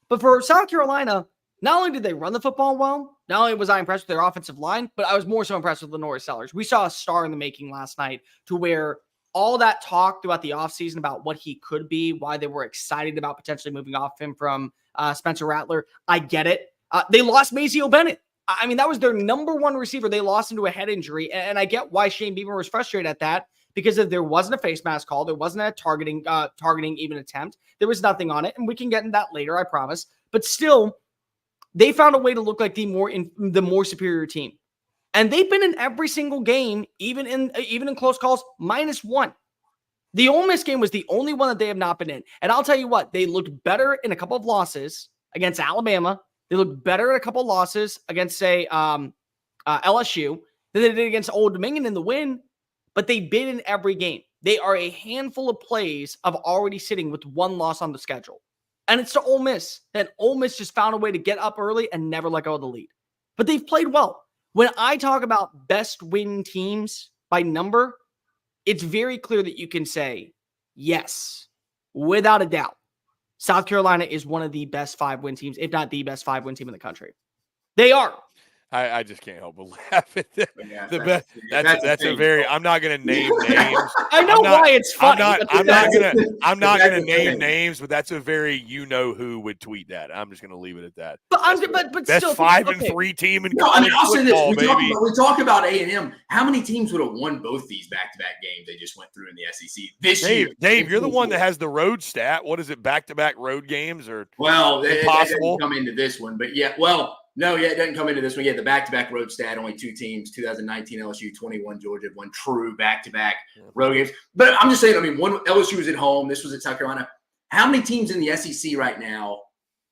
But for South Carolina, not only did they run the football well, not only was I impressed with their offensive line, but I was more so impressed with Lenore Sellers. We saw a star in the making last night, to where all that talk throughout the offseason about what he could be, why they were excited about potentially moving off him from Spencer Rattler, I get it. They lost Mazeo Bennett. I mean, that was their number one receiver. They lost him to a head injury, and I get why Shane Beamer was frustrated at that, because if there wasn't a face mask call, there wasn't a targeting even attempt. There was nothing on it, and we can get into that later, I promise. But still, they found a way to look like the more superior team, and they've been in every single game, even in close calls, -1. The Ole Miss game was the only one that they have not been in, and I'll tell you what, they looked better in a couple of losses against Alabama. They looked better at a couple of losses against, say, LSU than they did against Old Dominion in the win, but they've been in every game. They are a handful of plays of already sitting with one loss on the schedule. And it's to Ole Miss. And Ole Miss just found a way to get up early and never let go of the lead. But they've played well. When I talk about best win teams by number, it's very clear that you can say, yes, without a doubt, South Carolina is one of the best 5-win teams, if not the best 5-win team in the country. They are. I just can't help but laugh at that. Yeah, That's a very. I'm not going to name names. I know why it's funny. I'm not going to name names, but that's a very who would tweet that. I'm just going to leave it at that. But best still, 5-3 team in college I mean, I'll say this: football, we talk about A&M. How many teams would have won both these back-to-back games they just went through in the SEC this year? Dave, you're the one that has the road stat. What is it? Back-to-back road games or well, impossible? It doesn't come into this one, but yeah, well. No, yeah, it doesn't come into this one. Yeah, the back-to-back road stat, only 2 teams, 2019 LSU, 21 Georgia, 1 true back-to-back road games. But I'm just saying, I mean, one LSU was at home. This was at South Carolina. How many teams in the SEC right now,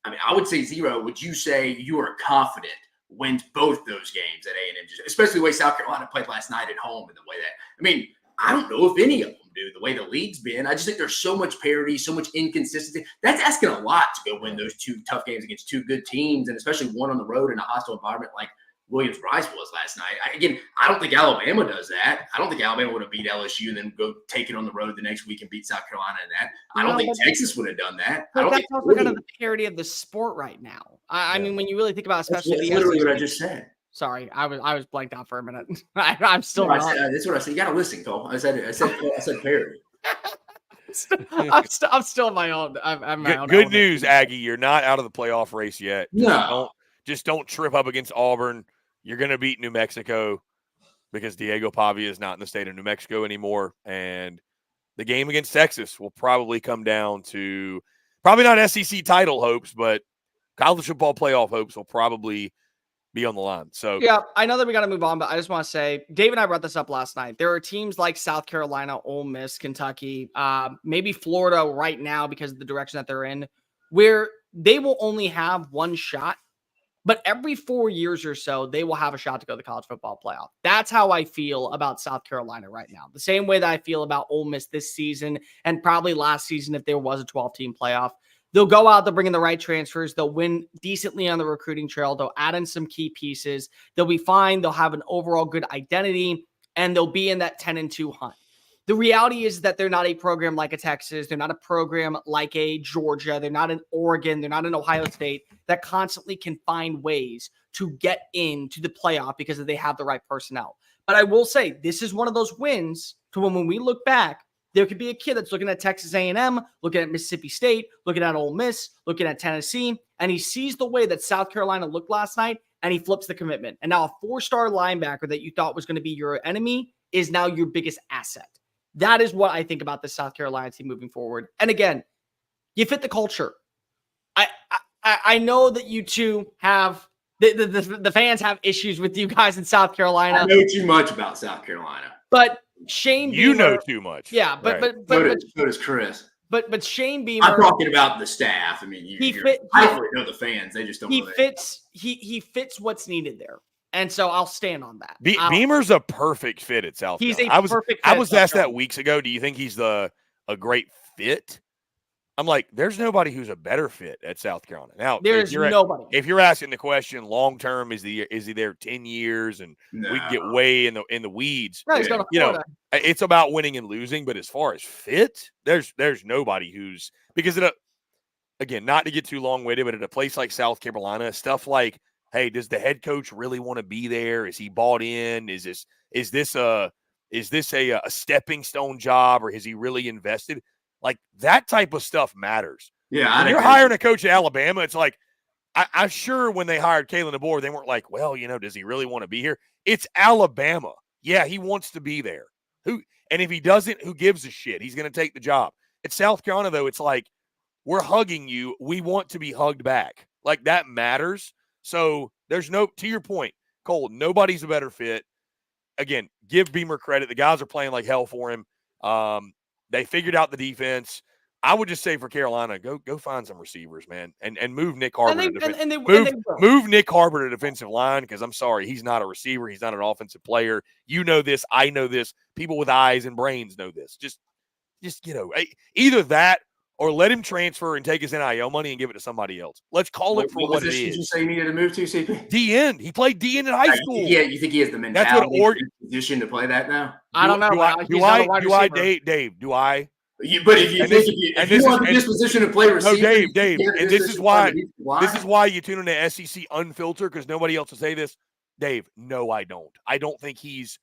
I mean, I would say 0. Would you say you are confident wins both those games at A&M, especially the way South Carolina played last night at home and the way that – I mean, I don't know if any of them do, the way the league's been. I just think there's so much parity, so much inconsistency. That's asking a lot to go win those 2 tough games against 2 good teams, and especially one on the road in a hostile environment like Williams-Brice was last night. I don't think Alabama does that. I don't think Alabama would have beat LSU and then go take it on the road the next week and beat South Carolina in that. I don't think Texas would have done that. But that's also kind of the parity of the sport right now. I mean, when you really think about, especially that's literally what I just said. Sorry, I was blanked out for a minute. I'm still not. That's what I said. You got to listen, Cole. I said parody. I'm still my own. I'm my own. Good news, Aggie. You're not out of the playoff race yet. No. Just don't trip up against Auburn. You're going to beat New Mexico because Diego Pavia is not in the state of New Mexico anymore. And the game against Texas will probably come down to probably not SEC title hopes, but college football playoff hopes will probably be on the line. So yeah, I know that we got to move on, but I just want to say, Dave and I brought this up last night. There are teams like South Carolina, Ole Miss, Kentucky, maybe Florida right now because of the direction that they're in, where they will only have one shot, but every 4 years or so, they will have a shot to go to the college football playoff. That's how I feel about South Carolina right now. The same way that I feel about Ole Miss this season and probably last season if there was a 12-team playoff. They'll go out, they'll bring in the right transfers, they'll win decently on the recruiting trail, they'll add in some key pieces, they'll be fine, they'll have an overall good identity, and they'll be in that 10-2 hunt. The reality is that they're not a program like a Texas, they're not a program like a Georgia, they're not an Oregon, they're not an Ohio State that constantly can find ways to get into the playoff because they have the right personnel. But I will say, this is one of those wins to when we look back, there could be a kid that's looking at Texas A&M, looking at Mississippi State, looking at Ole Miss, looking at Tennessee, and he sees the way that South Carolina looked last night, and he flips the commitment. And now a 4-star linebacker that you thought was going to be your enemy is now your biggest asset. That is what I think about the South Carolina team moving forward. And again, you fit the culture. I know that you two have the fans have issues with you guys in South Carolina. I know too much about South Carolina, but Shane Beamer, you know too much. Yeah, but so does Chris. But Shane Beamer, I'm talking about the staff. I mean, I don't know the fans. They just don't. He fits what's needed there, and so I'll stand on that. Beamer's a perfect fit at South Carolina. I was asked that weeks ago. Do you think he's a great fit? I'm like, there's nobody who's a better fit at South Carolina. Now, There's nobody. If you're asking the question long term, is he there 10 years and we can get way in the weeds? No, he's going to Florida. It's about winning and losing, but as far as fit, there's nobody who's because again, not to get too long-winded, but at a place like South Carolina, stuff like, hey, does the head coach really want to be there? Is he bought in? Is this a stepping stone job, or has he really invested? Like that type of stuff matters. Yeah, when you're hiring a coach at Alabama, it's like I'm sure when they hired Kalen DeBoer, they weren't like, well, does he really want to be here? It's Alabama. Yeah, he wants to be there. And if he doesn't, who gives a shit? He's going to take the job. At South Carolina, though, it's like we're hugging you. We want to be hugged back. Like that matters. So there's to your point, Cole, nobody's a better fit. Again, give Beamer credit. The guys are playing like hell for him. They figured out the defense. I would just say for Carolina, go find some receivers, man, and move Nick Harbor. Move Nick Harbor to defensive line because I'm sorry, he's not a receiver. He's not an offensive player. You know this. I know this. People with eyes and brains know this. Just either that or let him transfer and take his NIL money and give it to somebody else. Let's call it for what it is. Did you say you needed to move to, CP? D-end. He played D-end in high school. Yeah, you think he has the mentality position to play that now? I don't know. Dave, do I? But if you want the disposition to play receiver, no, Dave, and this is why you tune in to SEC Unfiltered because nobody else will say this. Dave, no, I don't. I don't think he's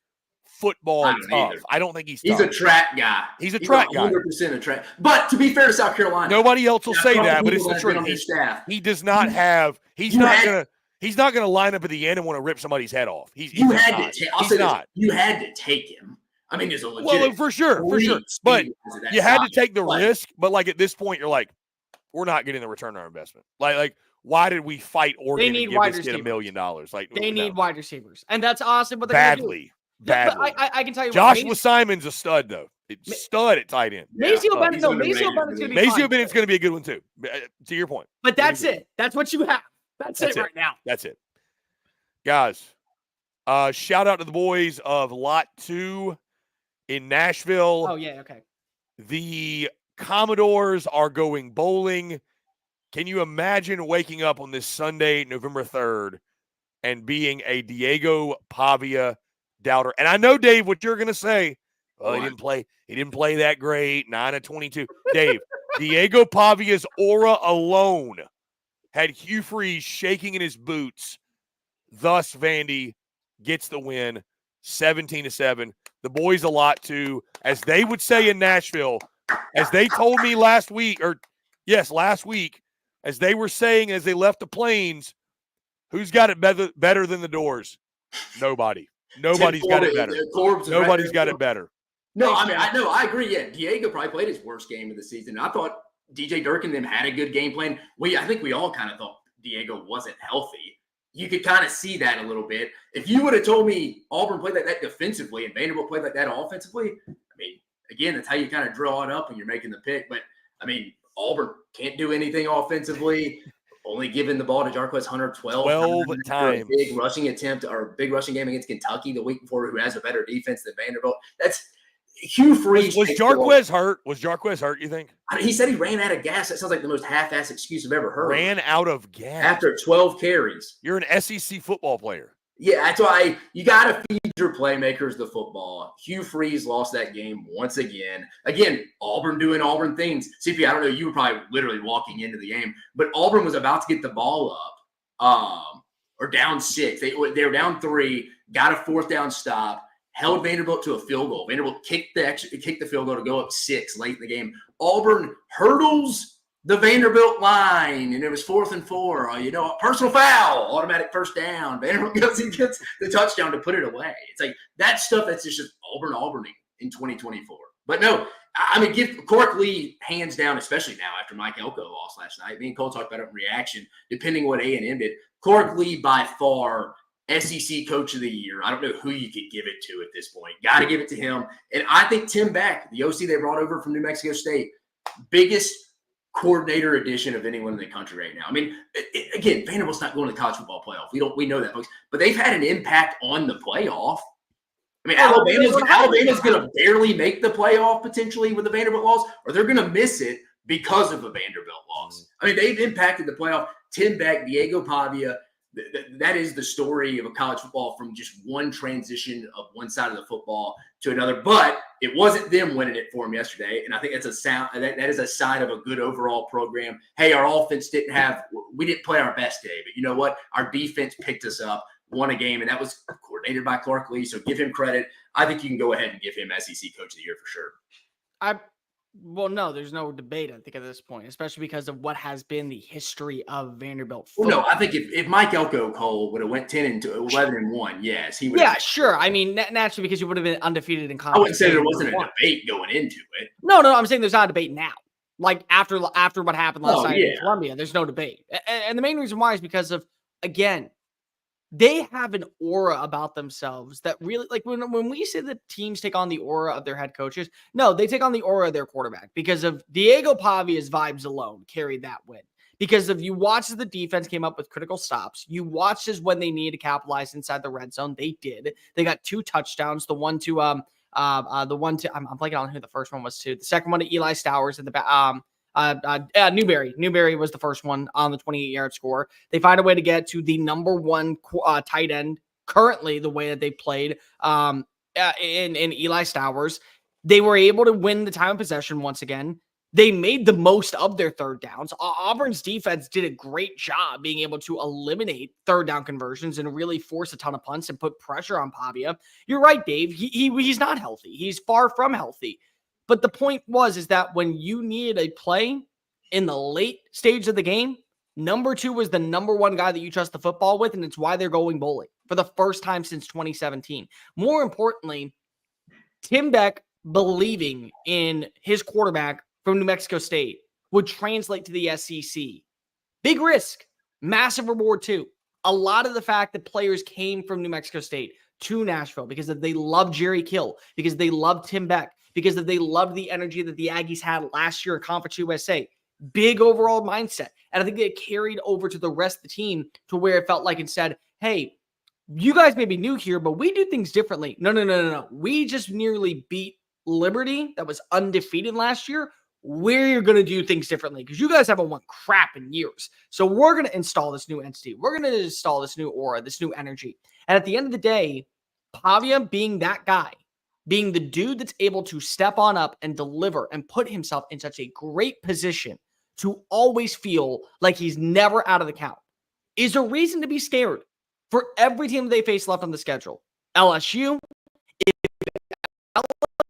football tough. I don't think he's tough. He's a track guy. He's a track guy. 100% a track. But to be fair to South Carolina, nobody else will say that, but it's the truth. He does not have. He's not gonna line up at the end and want to rip somebody's head off. You had to take him. I mean, there's a legit. Well, for sure. But you had to take the risk. But like at this point, you're like, we're not getting the return on our investment. Like, why did we fight Oregon and give this kid $1 million? Like, they need wide receivers, and that's awesome. But badly. But I can tell you, Joshua Simon's a stud though. Stud at tight end. Maceo Bennett's going to be. Maceo Bennett's going to be a good one too. To your point. But that's it. That's what you have. That's it right now. That's it, guys. Shout out to the boys of Lot 2. In Nashville. Oh, yeah, okay. The Commodores are going bowling. Can you imagine waking up on this Sunday, November 3rd, and being a Diego Pavia doubter? And I know, Dave, what you're going to say. Well, he didn't play that great. 9 of 22. Dave, Diego Pavia's aura alone had Hugh Freeze shaking in his boots. Thus, Vandy gets the win, 17-7. The boys a lot too, as they would say in Nashville, as they told me last week, as they were saying as they left the Plains, who's got it better than the Doors? Nobody. Nobody's got it better. Nobody's got it better. No, I agree. Yeah, Diego probably played his worst game of the season. I thought DJ Dirk and them had a good game plan. I think we all kind of thought Diego wasn't healthy. You could kind of see that a little bit. If you would have told me Auburn played like that defensively and Vanderbilt played like that offensively, I mean, again, that's how you kind of draw it up when you're making the pick. But, I mean, Auburn can't do anything offensively, only giving the ball to Jarquez Hunter 12 times. Big rushing attempt or big rushing game against Kentucky the week before, who has a better defense than Vanderbilt. That's Hugh Freeze. Was Jarquez hurt? Was Jarquez hurt, you think? He said he ran out of gas. That sounds like the most half-ass excuse I've ever heard. Ran out of gas? After 12 carries. You're an SEC football player. Yeah, that's why you got to feed your playmakers the football. Hugh Freeze lost that game once again. Again, Auburn doing Auburn things. CP, I don't know, you were probably literally walking into the game, but Auburn was about to get the ball up or down 6. They were down 3, got a 4th down stop. Held Vanderbilt to a field goal. Vanderbilt kicked the field goal to go up 6 late in the game. Auburn hurdles the Vanderbilt line, and it was 4th and 4. Personal foul, automatic first down. Vanderbilt gets the touchdown to put it away. It's like that stuff that's just Auburning in 2024. But no, I mean, give Cork Lee hands down, especially now after Mike Elko lost last night. Me and Cole talked about it in reaction, depending what A&M did. Cork Lee by far SEC Coach of the Year. I don't know who you could give it to at this point. Got to give it to him. And I think Tim Beck, the OC they brought over from New Mexico State, biggest coordinator addition of anyone in the country right now. I mean, again, Vanderbilt's not going to the college football playoff. We know that, folks. But they've had an impact on the playoff. I mean, Alabama's going to barely make the playoff potentially with the Vanderbilt loss, or they're going to miss it because of a Vanderbilt loss. I mean, they've impacted the playoff. Tim Beck, Diego Pavia. That is the story of a college football from just one transition of one side of the football to another. But it wasn't them winning it for them yesterday, and I think that's a sound. That is a sign of a good overall program. Hey, our offense we didn't play our best day, but you know what? Our defense picked us up, won a game, and that was coordinated by Clark Lee. So give him credit. I think you can go ahead and give him SEC Coach of the Year for sure. Well, no, there's no debate, I think, at this point, especially because of what has been the history of Vanderbilt football. Well, no, I think if Mike Elko Cole would have went 10-11-1, yes, he would. Yeah, sure. I mean, naturally, because you would have been undefeated in conference. I wouldn't say there wasn't a debate going into it. No, I'm saying there's not a debate now. Like after what happened last night in Columbia, there's no debate. And the main reason why is because of, again, they have an aura about themselves that really, like when we say that teams take on the aura of their head coaches, no, they take on the aura of their quarterback because of Diego Pavia's vibes alone carried that win. Because if you watch as the defense came up with critical stops, you watched as when they needed to capitalize inside the red zone, they did. They got 2 touchdowns. The one to I'm blanking on who the first one was to. The second one to Eli Stowers in the Newberry. Newberry was the first one on the 28-yard score. They find a way to get to the number 1 tight end currently the way that they played in Eli Stowers. They were able to win the time of possession once again. They made the most of their third downs. Auburn's defense did a great job being able to eliminate third down conversions and really force a ton of punts and put pressure on Pavia. You're right, Dave. He's not healthy. He's far from healthy. But the point is that when you needed a play in the late stage of the game, number 2 was the number 1 guy that you trust the football with, and it's why they're going bowling for the first time since 2017. More importantly, Tim Beck believing in his quarterback from New Mexico State would translate to the SEC. Big risk, massive reward too. A lot of the fact that players came from New Mexico State to Nashville because they loved Jerry Kill, because they loved Tim Beck, because they loved the energy that the Aggies had last year in Conference USA. Big overall mindset. And I think it carried over to the rest of the team to where it felt like it said, hey, you guys may be new here, but we do things differently. No. We just nearly beat Liberty that was undefeated last year. We're going to do things differently because you guys haven't won crap in years. So we're going to install this new entity. We're going to install this new aura, this new energy. And at the end of the day, Pavia being that guy, being the dude that's able to step on up and deliver and put himself in such a great position to always feel like he's never out of the count, is a reason to be scared for every team they face left on the schedule. LSU, if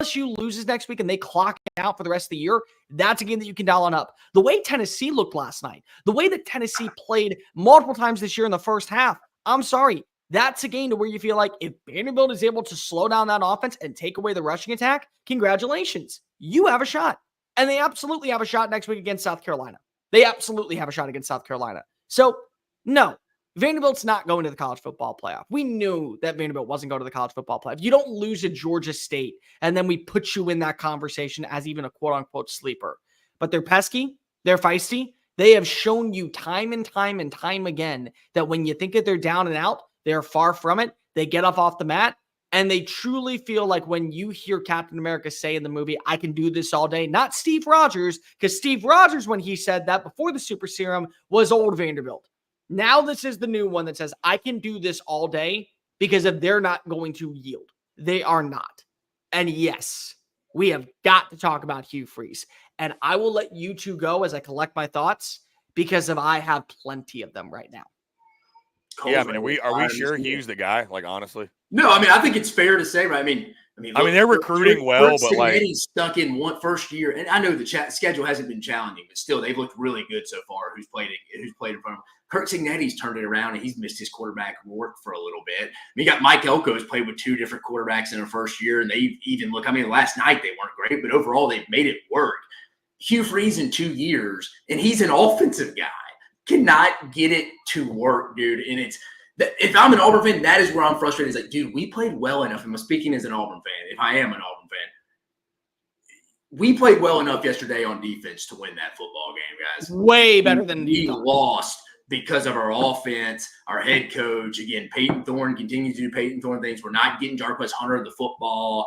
LSU loses next week and they clock out for the rest of the year, that's a game that you can dial on up. The way Tennessee looked last night, the way that Tennessee played multiple times this year in the first half, I'm sorry, that's a game to where you feel like if Vanderbilt is able to slow down that offense and take away the rushing attack, congratulations, you have a shot. And they absolutely have a shot next week against South Carolina. They absolutely have a shot against South Carolina. So, no, Vanderbilt's not going to the college football playoff. We knew that Vanderbilt wasn't going to the college football playoff. You don't lose to Georgia State, and then we put you in that conversation as even a quote-unquote sleeper. But they're pesky. They're feisty. They have shown you time and time and time again that when you think that they're down and out, they're far from it. They get up off the mat, and they truly feel like when you hear Captain America say in the movie, I can do this all day, not Steve Rogers, because Steve Rogers, when he said that before the Super Serum, was old Vanderbilt. Now this is the new one that says, I can do this all day because if they're not going to yield. They are not. And yes, we have got to talk about Hugh Freeze. And I will let you two go as I collect my thoughts because I have plenty of them right now. Yeah, I mean, are we sure Hugh's the guy? Like, honestly, no. I mean, I think it's fair to say, right? I mean, look, they're recruiting well, but like he's stuck in one first year, and I know the schedule hasn't been challenging, but still, they've looked really good so far. Who's played in front of him? Kirk Cignetti's turned it around, and he's missed his quarterback work for a little bit. I mean, you got Mike Elko who's played with 2 different quarterbacks in their first year, and they even look. I mean, last night they weren't great, but overall they've made it work. Hugh Freeze in 2 years, and he's an offensive guy, cannot get it to work, dude, and it's. If I'm an Auburn fan, that is where I'm frustrated. It's like, dude, we played well enough. I'm speaking as an Auburn fan. If I am an Auburn fan, we played well enough yesterday on defense to win that football game, guys. Way better than we lost because of our offense, our head coach. Again, Peyton Thorne continues to do Peyton Thorne things. We're not getting Jarquez Hunter the football.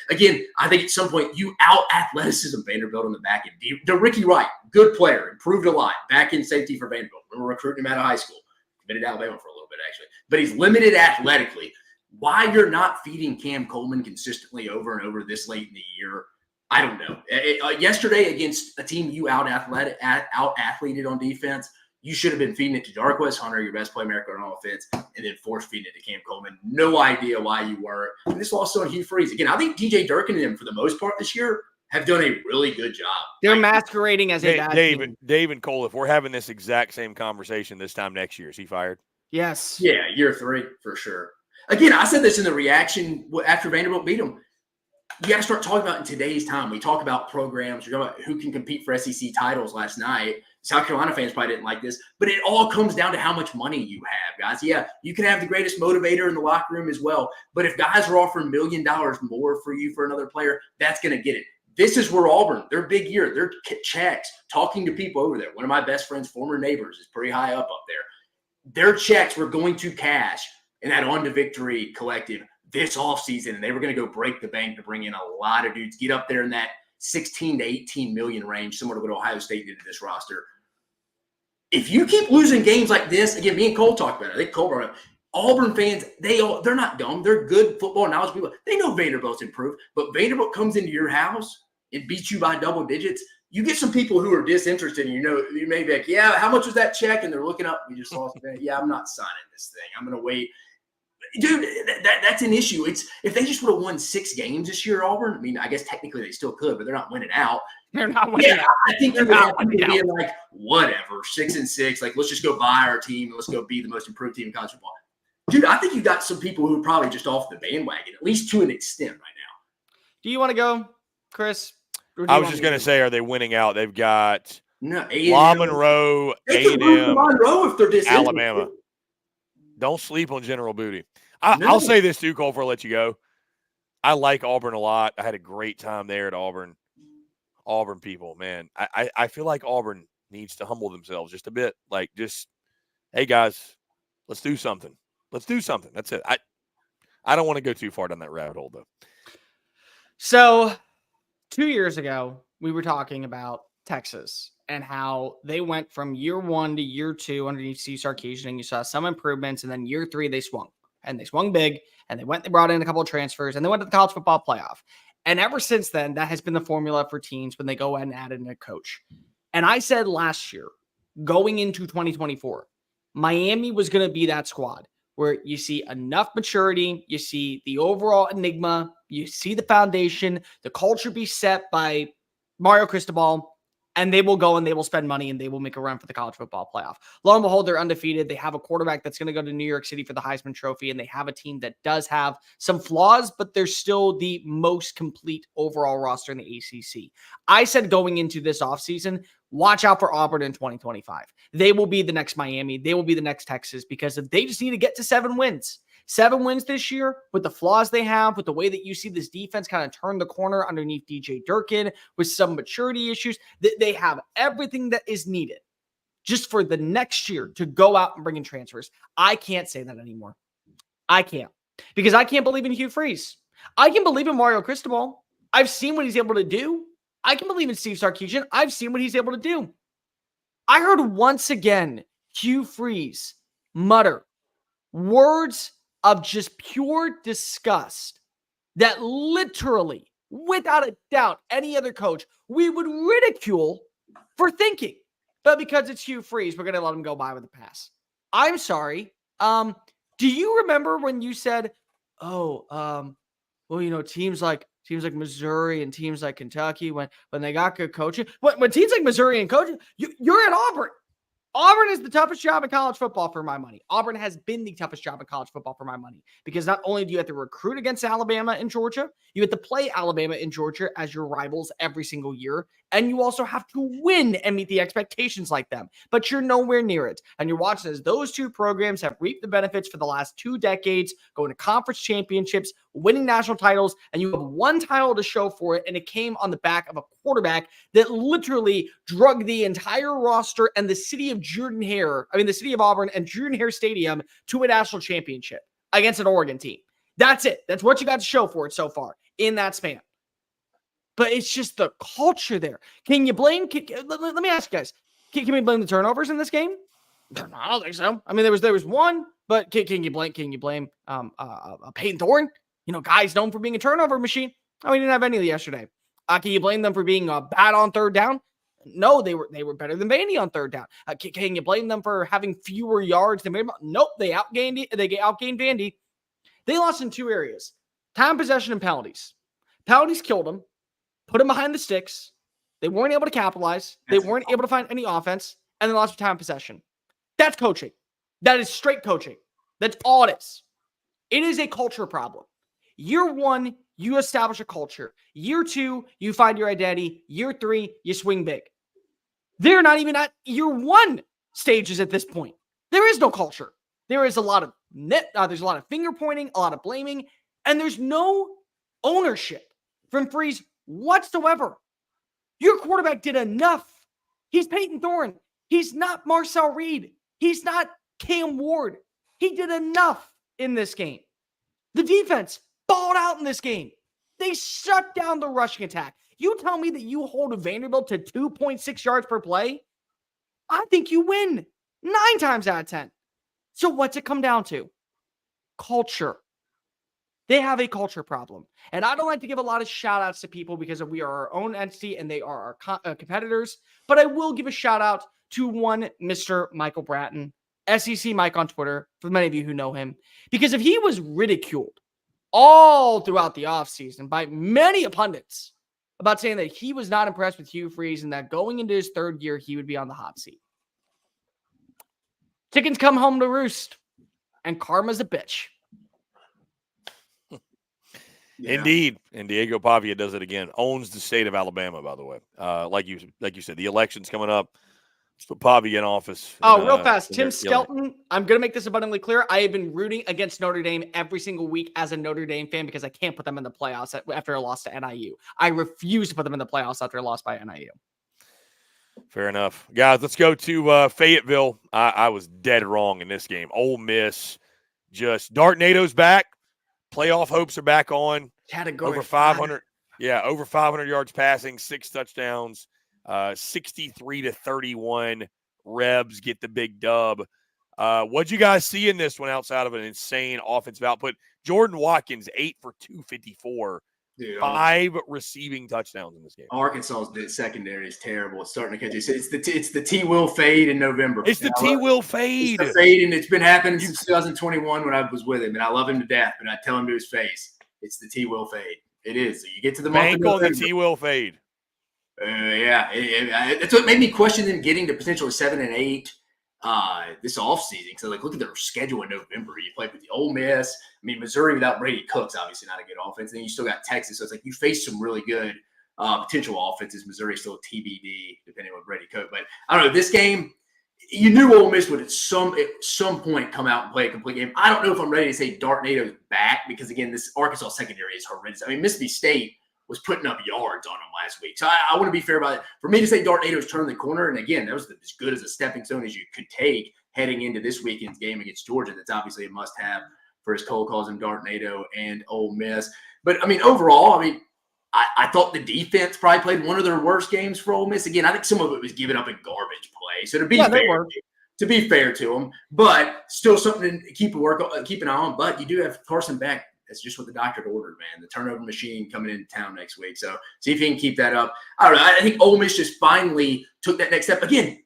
Again, I think at some point you out-athleticism Vanderbilt on the back end. The Ricky Wright, good player, improved a lot. Back end safety for Vanderbilt. We were recruiting him out of high school. Committed to Alabama for a little bit, actually. But he's limited athletically. Why you're not feeding Cam Coleman consistently over and over this late in the year, I don't know. Yesterday against a team you out-athleted on defense, you should have been feeding it to Jarquez Hunter, your best playmaker on offense, and then force feeding it to Cam Coleman. No idea why you weren't. And this loss on Hugh Freeze. Again, I think DJ Durkin and them, for the most part this year, have done a really good job. They're masquerading as a bad team. Dave and Cole, if we're having this exact same conversation this time next year, is he fired? Yes. Yeah, year 3 for sure. Again, I said this in the reaction after Vanderbilt beat them. You got to start talking about in today's time. We talk about programs. You're talking about who can compete for SEC titles last night. South Carolina fans probably didn't like this, but it all comes down to how much money you have, guys. Yeah, you can have the greatest motivator in the locker room as well, but if guys are offering $1 million more for you for another player, that's going to get it. This is where Auburn, their big year, their checks, talking to people over there. One of my best friends, former neighbors, is pretty high up there. Their checks were going to cash in that On to Victory collective this offseason, and they were going to go break the bank to bring in a lot of dudes, get up there in that 16 to 18 million range, similar to what Ohio State did to this roster. If you keep losing games like this, again, me and Cole talked about it. I think Cole brought it up. Auburn fans, they're not dumb. They're good football knowledge people. They know Vanderbilt's improved, but Vanderbilt comes into your house and beats you by double digits. You get some people who are disinterested, and you may be like, yeah, how much was that check? And they're looking up, we just lost it. Yeah, I'm not signing this thing. I'm going to wait. Dude, that's an issue. It's if they just would have won 6 games this year, Auburn. I mean, I guess technically they still could, but they're not winning out. They're not winning out. I think you would have to be like, whatever, 6-6. Like, let's just go buy our team. Let's go be the most improved team in college football. Dude, I think you got some people who are probably just off the bandwagon, at least to an extent right now. Do you want to go, Chris? I was just going to say, are they winning out? They've got A&M. La Monroe, A&M, Monroe if they're Alabama. Don't sleep on General Booty. I'll say this too, Cole, before I let you go. I like Auburn a lot. I had a great time there at Auburn. Auburn people, man. I feel like Auburn needs to humble themselves just a bit. Like, just, hey, guys, let's do something. Let's do something. That's it. I don't want to go too far down that rabbit hole, though. So 2 years ago, we were talking about Texas and how they went from year 1 to year 2 underneath Steve Sarkisian, and you saw some improvements, and then year 3 they swung, and they swung big, and they brought in a couple of transfers, and they went to the college football playoff. And ever since then, that has been the formula for teams when they go and add in a coach. And I said last year, going into 2024, Miami was going to be that squad where you see enough maturity, you see the overall enigma, you see the foundation, the culture be set by Mario Cristobal, and they will go and they will spend money and they will make a run for the college football playoff. Lo and behold, they're undefeated. They have a quarterback that's going to go to New York City for the Heisman Trophy, and they have a team that does have some flaws, but they're still the most complete overall roster in the ACC. I said going into this offseason, watch out for Auburn in 2025. They will be the next Miami. They will be the next Texas, because if they just need to get to 7 wins. 7 wins this year with the flaws they have, with the way that you see this defense kind of turn the corner underneath DJ Durkin, with some maturity issues, they have everything that is needed just for the next year to go out and bring in transfers. I can't say that anymore. I can't, because I can't believe in Hugh Freeze. I can believe in Mario Cristobal. I've seen what he's able to do. I can believe in Steve Sarkisian. I've seen what he's able to do. I heard once again Hugh Freeze mutter words of just pure disgust that literally, without a doubt, any other coach we would ridicule for thinking. But because it's Hugh Freeze, we're going to let him go by with a pass. I'm sorry. Do you remember when you said, well, you know, teams like Missouri and teams like Kentucky, when they got good coaching, when teams like Missouri and coaching, you're at Auburn. Auburn is the toughest job in college football for my money. Auburn has been the toughest job in college football for my money, because not only do you have to recruit against Alabama and Georgia, you have to play Alabama and Georgia as your rivals every single year, and you also have to win and meet the expectations like them, but you're nowhere near it. And you're watching as those two programs have reaped the benefits for the last 2 decades, going to conference championships, winning national titles, and you have 1 title to show for it, and it came on the back of a quarterback that literally drug the entire roster and the city of the city of Auburn and Jordan-Hare Stadium to a national championship against an Oregon team. That's it. That's what you got to show for it so far in that span. But it's just the culture there. Can you blame? Let me ask you guys. Can we blame the turnovers in this game? I don't think so. I mean, there was one, but can you blame Peyton Thorne? Guys known for being a turnover machine. Oh, we didn't have any yesterday. Can you blame them for being bad on third down? No, they were better than Vandy on third down. Can you blame them for having fewer yards than Vandy? Nope, they outgained Vandy. They lost in two areas: time possession and penalties. Penalties killed them, put them behind the sticks. They weren't able to capitalize. They weren't able to find any offense, and they lost time possession. That's coaching. That is straight coaching. That's all it is. It is a culture problem. Year one, you establish a culture. Year two, you find your identity. Year three, you swing big. They're not even at year one stages at this point. There is no culture. There is a lot of there's a lot of finger pointing, a lot of blaming, and there's no ownership from Freeze whatsoever. Your quarterback did enough. He's Peyton Thorne. He's not Marcel Reed. He's not Cam Ward. He did enough in this game. The defense balled out in this game. They shut down the rushing attack. You tell me that you hold a Vanderbilt to 2.6 yards per play, I think you win 9 times out of 10. So what's it come down to? Culture. They have a culture problem. And I don't like to give a lot of shout outs to people because we are our own entity and they are our competitors. But I will give a shout out to one Mr. Michael Bratton, SEC Mike on Twitter, for many of you who know him. Because if he was ridiculed all throughout the offseason by many pundits about saying that he was not impressed with Hugh Freeze and that going into his third year, he would be on the hot seat. Chickens come home to roost, and karma's a bitch. Yeah. Indeed. And Diego Pavia does it again. Owns the state of Alabama, by the way. Like you said, the election's coming up. Let's put Pavia in office. Real fast. Tim Skelton, I'm going to make this abundantly clear. I have been rooting against Notre Dame every single week as a Notre Dame fan because I can't put them in the playoffs after a loss to NIU. I refuse to put them in the playoffs after a loss by NIU. Fair enough. Guys, let's go to Fayetteville. I was dead wrong in this game. Ole Miss, just Dartnado's back. Playoff hopes are back on. Category over 500. Yeah, over 500 yards passing, 6 touchdowns, 63-31. Rebs get the big dub. What'd you guys see in this one outside of an insane offensive output? Jordan Watkins, 8 for 254. Dude, 5 receiving touchdowns in this game. Arkansas's secondary is terrible. It's starting to catch you. It's the T-Will fade in November. It's the T-Will fade. It's the fade, and it's been happening since 2021 when I was with him, and I love him to death, but I tell him to his face, it's the T-Will fade. It is. So you get to the month Bank on the T-Will fade. Yeah. That's what made me question them getting to potentially 7 and 8 this offseason. So, look at their schedule in November. You play with the Ole Miss. I mean, Missouri without Brady Cook's obviously not a good offense. And then you still got Texas. So, it's like you face some really good potential offenses. Missouri still TBD, depending on Brady Cook. But, I don't know. This game, you knew Ole Miss would at some point come out and play a complete game. I don't know if I'm ready to say Dartnado's back because, again, this Arkansas secondary is horrendous. I mean, Mississippi State was putting up yards on them last week. So I want to be fair about it. For me to say Dartnado's turned the corner, and again, that was as good as a stepping stone as you could take heading into this weekend's game against Georgia. That's obviously a must-have for, as Cole calls him, Dartnado and Ole Miss. But, I mean, overall, I thought the defense probably played one of their worst games for Ole Miss. Again, I think some of it was given up in garbage play. So to be fair to them, but still something to keep an eye on. But you do have Carson Beck. That's just what the doctor ordered, man. The turnover machine coming into town next week. So see if he can keep that up. I don't know. I think Ole Miss just finally took that next step. Again,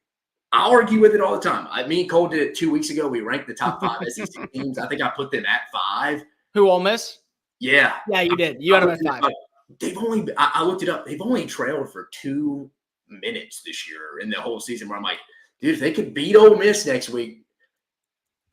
I argue with it all the time. Me and Cole did it 2 weeks ago. We ranked the top 5 SEC teams. I think I put them at 5. Who, Ole Miss? Yeah. Yeah, you did. You had them at 5. They've only – I looked it up. They've only trailed for 2 minutes this year in the whole season where I'm like, dude, if they could beat Ole Miss next week,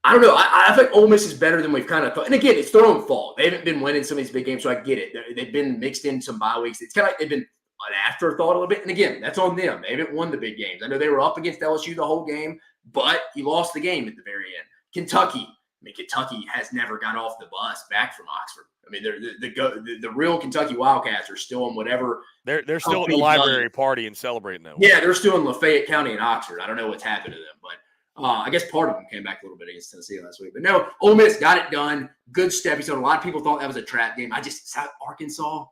I don't know. I think Ole Miss is better than we've kind of thought. And again, it's their own fault. They haven't been winning some of these big games, so I get it. They've been mixed in some bye weeks. It's kind of like they've been an afterthought a little bit. And again, that's on them. They haven't won the big games. I know they were up against LSU the whole game, but you lost the game at the very end. Kentucky, mean, Kentucky has never got off the bus back from Oxford. I mean, the real Kentucky Wildcats are still in whatever. They're still at the library party and celebrating that one. Yeah, they're still in Lafayette County and Oxford. I don't know what's happened to them, but I guess part of them came back a little bit against Tennessee last week. But no, Ole Miss got it done. Good stepping stone. A lot of people thought that was a trap game. Arkansas,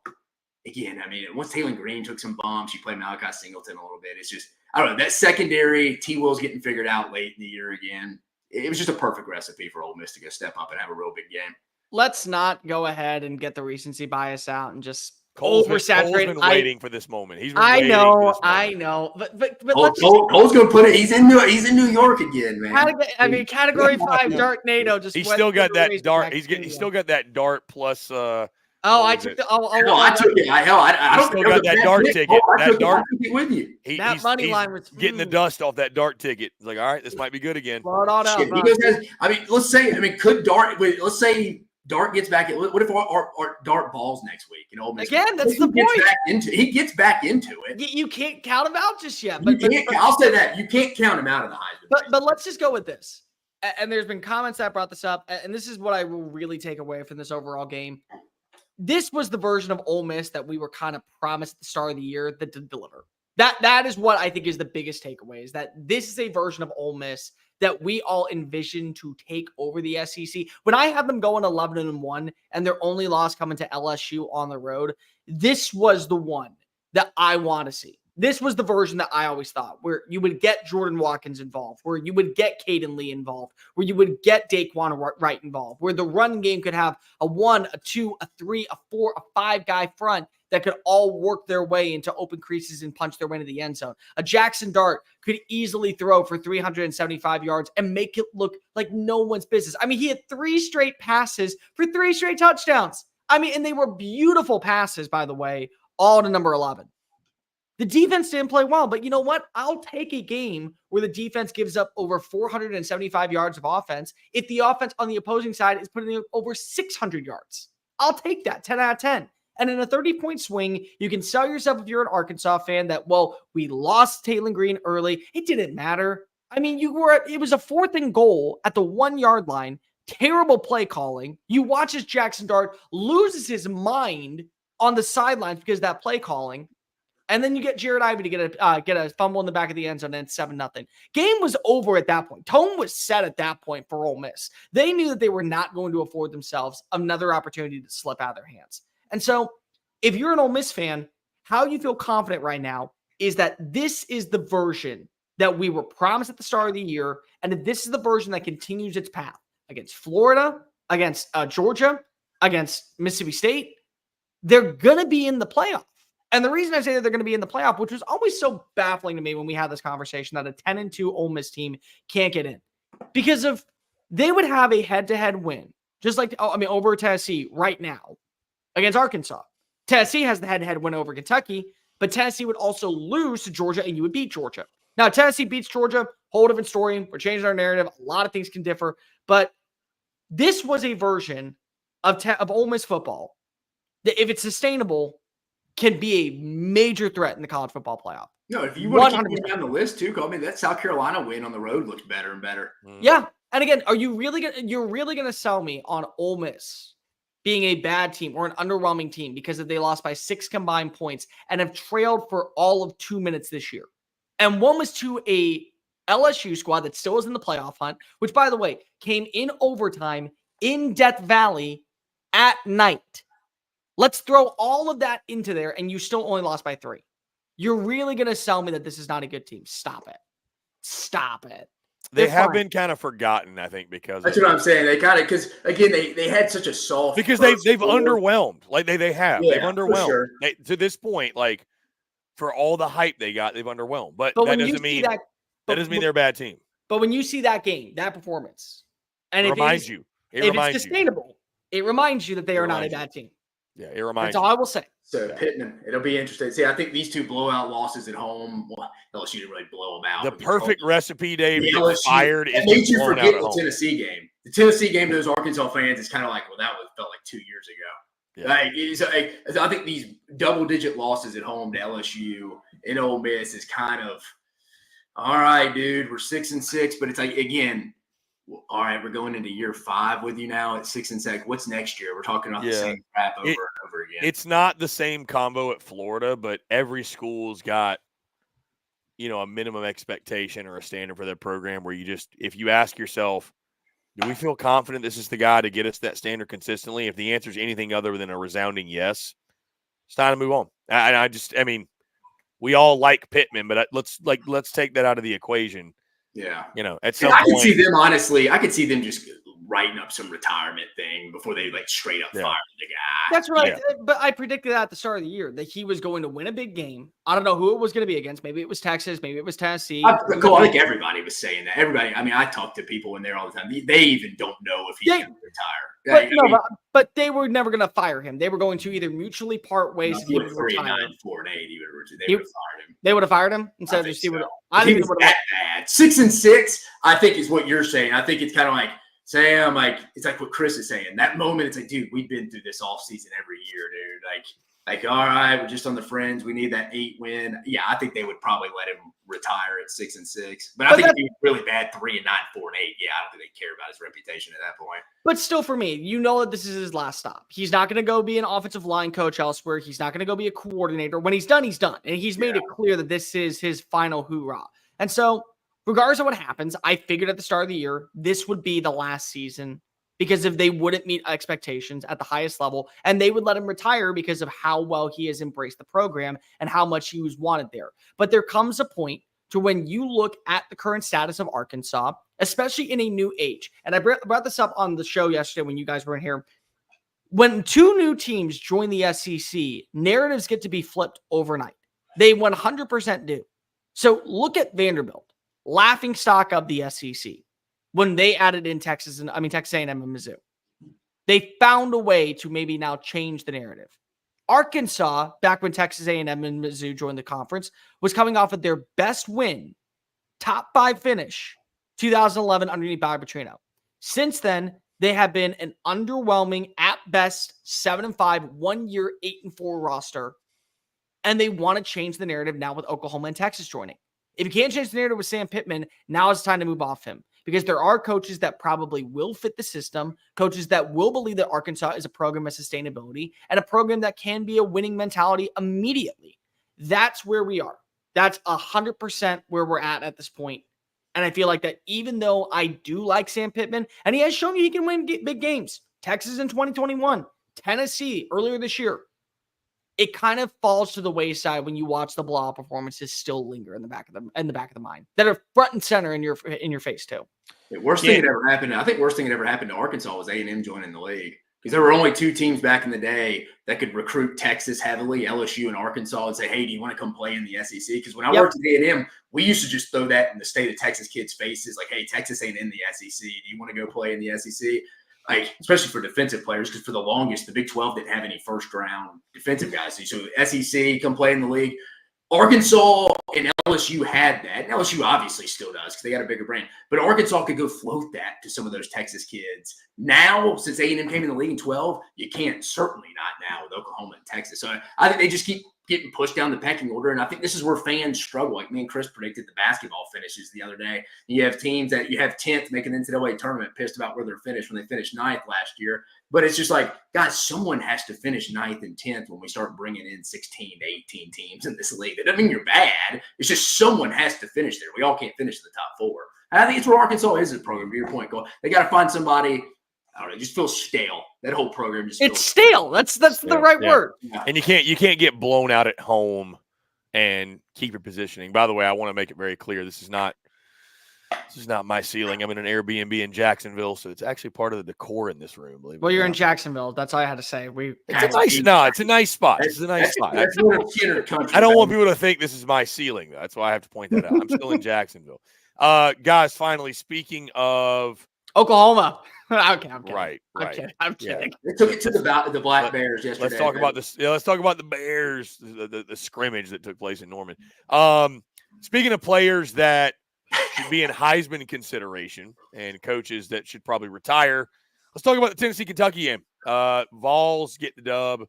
again, I mean, once Taylor Green took some bumps, you played Malachi Singleton a little bit. It's just, I don't know, that secondary, T. Will's getting figured out late in the year again. It was just a perfect recipe for Ole Miss to go step up and have a real big game. Let's not go ahead and get the recency bias out and just Cole's oversaturate. been waiting for this moment. He's been I waiting know, for this I moment. know, but Cole's going to put it. He's in New York again, man. I mean, Category 5 Dark NATO just. He's still got that dart. He's still got that dart plus. I took the. I took it. I don't still got that dart ticket. That dart ticket with you. That money line was getting the dust off that dart ticket. He's like, all right, this might be good again. Blow it all out. Let's say, could Dart? Let's say Dart gets back. What if our Dart balls next week? You know, again, that's the point. He gets back into it. You can't count him out just yet. I'll say that you can't count him out of the Heisman. But let's just go with this. And there's been comments that brought this up, and this is what I will really take away from this overall game. This was the version of Ole Miss that we were kind of promised at the start of the year that did deliver. That is what I think is the biggest takeaway, is that this is a version of Ole Miss that we all envisioned to take over the SEC. When I had them going 11-1 and their only loss coming to LSU on the road, this was the one that I want to see. This was the version that I always thought, where you would get Jordan Watkins involved, where you would get Caden Lee involved, where you would get Daquan Wright involved, where the run game could have a 1, a 2, a 3, a 4, a 5 guy front that could all work their way into open creases and punch their way into the end zone. A Jackson Dart could easily throw for 375 yards and make it look like no one's business. I mean, he had 3 straight passes for 3 straight touchdowns. I mean, and they were beautiful passes, by the way, all to number 11. The defense didn't play well, but you know what? I'll take a game where the defense gives up over 475 yards of offense if the offense on the opposing side is putting up over 600 yards. I'll take that 10 out of 10. And in a 30-point swing, you can sell yourself if you're an Arkansas fan that, well, we lost Taylor Green early. It didn't matter. I mean, it was a 4th and goal at the 1-yard line. Terrible play calling. You watch as Jackson Dart loses his mind on the sidelines because of that play calling. And then you get Jared Ivey to get a fumble in the back of the end zone, and it's 7-0. Game was over at that point. Tone was set at that point for Ole Miss. They knew that they were not going to afford themselves another opportunity to slip out of their hands. And so if you're an Ole Miss fan, how you feel confident right now is that this is the version that we were promised at the start of the year, and that this is the version that continues its path against Florida, against Georgia, against Mississippi State. They're going to be in the playoff. And the reason I say that they're going to be in the playoff, which was always so baffling to me when we had this conversation, that a 10-2 Ole Miss team can't get in, because of they would have a head-to-head win, just like over Tennessee right now against Arkansas. Tennessee has the head-to-head win over Kentucky, but Tennessee would also lose to Georgia, and you would beat Georgia. Now, Tennessee beats Georgia, whole different story. We're changing our narrative. A lot of things can differ, but this was a version of Ole Miss football that, if it's sustainable, can be a major threat in the college football playoff. No, if you want to keep down the list too, I mean, that South Carolina win on the road looks better and better. Yeah, and again, you're really gonna sell me on Ole Miss being a bad team or an underwhelming team because they lost by 6 combined points and have trailed for all of 2 minutes this year, and one was to a LSU squad that still is in the playoff hunt, which, by the way, came in overtime in Death Valley at night. Let's throw all of that into there, and you still only lost by 3. You're really going to sell me that this is not a good team. Stop it. Stop it. They have been kind of forgotten, I think, because that's what I'm saying. They got it because, again, they had such a soft because they've underwhelmed. Like they have. Yeah, they've underwhelmed. Sure. To this point, like, for all the hype they got, they've underwhelmed. But that doesn't mean they're a bad team. But when you see that game, that performance, and if it's sustainable, it reminds you that they are not a bad team. Yeah, it reminds That's all I will say. So Pittman, it'll be interesting. See, I think these 2 blowout losses at home, LSU didn't really blow them out. The perfect recipe, Dave, to get LSU, fired is made you blown forget out at the home. Tennessee game. The Tennessee game to those Arkansas fans is kind of like, well, felt like 2 years ago. Yeah. I think these double-digit losses at home to LSU and Ole Miss is kind of, all right, dude, we're 6-6, but it's like, again, well, all right, we're going into year 5 with you now at 6-6. What's next year? We're talking about the same crap over and over again. It's not the same combo at Florida, but every school's got, a minimum expectation or a standard for their program where if you ask yourself, do we feel confident this is the guy to get us that standard consistently? If the answer is anything other than a resounding yes, it's time to move on. We all like Pittman, but let's take that out of the equation. Yeah. At some point. I could see them, honestly, just writing up some retirement thing before they straight up fire the guy. That's right. Yeah. But I predicted that at the start of the year that he was going to win a big game. I don't know who it was going to be against. Maybe it was Texas. Maybe it was Tennessee. I think everybody was saying that. Everybody. I talk to people in there all the time. They even don't know if he's going to retire. But they were never going to fire him. They were going to either mutually part ways. If he would 3-9, 4-8, they would have fired him. They would have fired him instead of just I think it's that bad. 6-6, I think, is what you're saying. I think it's kind of like Sam, it's like what Chris is saying. That moment, it's like, dude, we've been through this off season every year, dude. All right, we're just on the fringe. We need that 8 win. Yeah, I think they would probably let him retire at 6-6. But I think if he was really bad, 3-9, 4-8. Yeah, I don't think they care about his reputation at that point. But still, for me, that this is his last stop. He's not going to go be an offensive line coach elsewhere. He's not going to go be a coordinator. When he's done, he's done. And he's made it clear that this is his final hoorah. And so, regardless of what happens, I figured at the start of the year, this would be the last season because if they wouldn't meet expectations at the highest level, and they would let him retire because of how well he has embraced the program and how much he was wanted there. But there comes a point to when you look at the current status of Arkansas, especially in a new age. And I brought this up on the show yesterday when you guys were in here. When 2 new teams join the SEC, narratives get to be flipped overnight. They 100% do. So look at Vanderbilt. Laughing stock of the SEC when they added in Texas A&M and Mizzou. They found a way to maybe now change the narrative. Arkansas, back when Texas A&M and Mizzou joined the conference, was coming off of their best win, top 5 finish, 2011 underneath Bobby Petrino. Since then, they have been an underwhelming, at best, 7-5, 1 year, 8-4 roster. And they want to change the narrative now with Oklahoma and Texas joining. If you can't change the narrative with Sam Pittman, now it's time to move off him because there are coaches that probably will fit the system, coaches that will believe that Arkansas is a program of sustainability and a program that can be a winning mentality immediately. That's where we are. That's 100% where we're at this point. And I feel like that even though I do like Sam Pittman, and he has shown you he can win big games, Texas in 2021, Tennessee earlier this year, it kind of falls to the wayside when you watch the blowout performances still linger in the back of the mind that are front and center in your face too. The worst thing that ever happened. I think worst thing that ever happened to Arkansas was A&M joining the league because there were only 2 teams back in the day that could recruit Texas heavily, LSU and Arkansas, and say, "Hey, do you want to come play in the SEC?" Because when I worked at A&M, we used to just throw that in the state of Texas kids' faces, like, "Hey, Texas ain't in the SEC. Do you want to go play in the SEC?" Especially for defensive players, because for the longest, the Big 12 didn't have any first-round defensive guys. So SEC come play in the league. Arkansas and LSU had that. And LSU obviously still does because they got a bigger brand. But Arkansas could go float that to some of those Texas kids. Now, since A&M came in the league in 12, you can't. Certainly not now with Oklahoma and Texas. So I think they just keep getting pushed down the pecking order. And I think this is where fans struggle. Like me and Chris predicted the basketball finishes the other day. You have teams that you have 10th making the NCAA tournament pissed about where they're finished when they finished 9th last year. But it's just like, guys, someone has to finish 9th and 10th when we start bringing in 16 to 18 teams in this league. That doesn't mean you're bad. It's just someone has to finish there. We all can't finish in the top 4. And I think it's where Arkansas is a program, to your point, Cole. They got to find somebody. I don't know. It just feels stale. That whole program just feels stale. That's the right word. Yeah. And you can't get blown out at home and keep your positioning. By the way, I want to make it very clear. This is not my ceiling. I'm in an Airbnb in Jacksonville, so it's actually part of the decor in this room. Well, you're in Jacksonville. That's all I had to say. It's a nice spot. This is a nice spot. I don't want people to think this is my ceiling, though. That's why I have to point that out. I'm still in Jacksonville. Guys, finally, speaking of Oklahoma. Okay, I'm kidding. Right. I'm kidding. They took it to the Black Bears yesterday. Let's talk about this. Let's talk about the Bears, the scrimmage that took place in Norman. Speaking of players that should be in Heisman consideration and coaches that should probably retire, let's talk about the Tennessee-Kentucky game. Vols get the dub,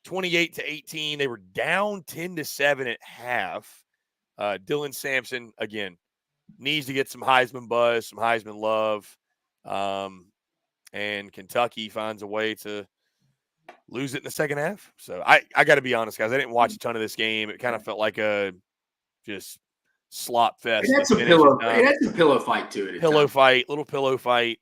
28-18. They were down 10-7 at half. Dylan Sampson, again, needs to get some Heisman buzz, some Heisman love. And Kentucky finds a way to lose it in the second half. So I got to be honest, guys. I didn't watch a ton of this game. It kind of felt like a just slop fest. It had some pillow fight to it. Little pillow fight.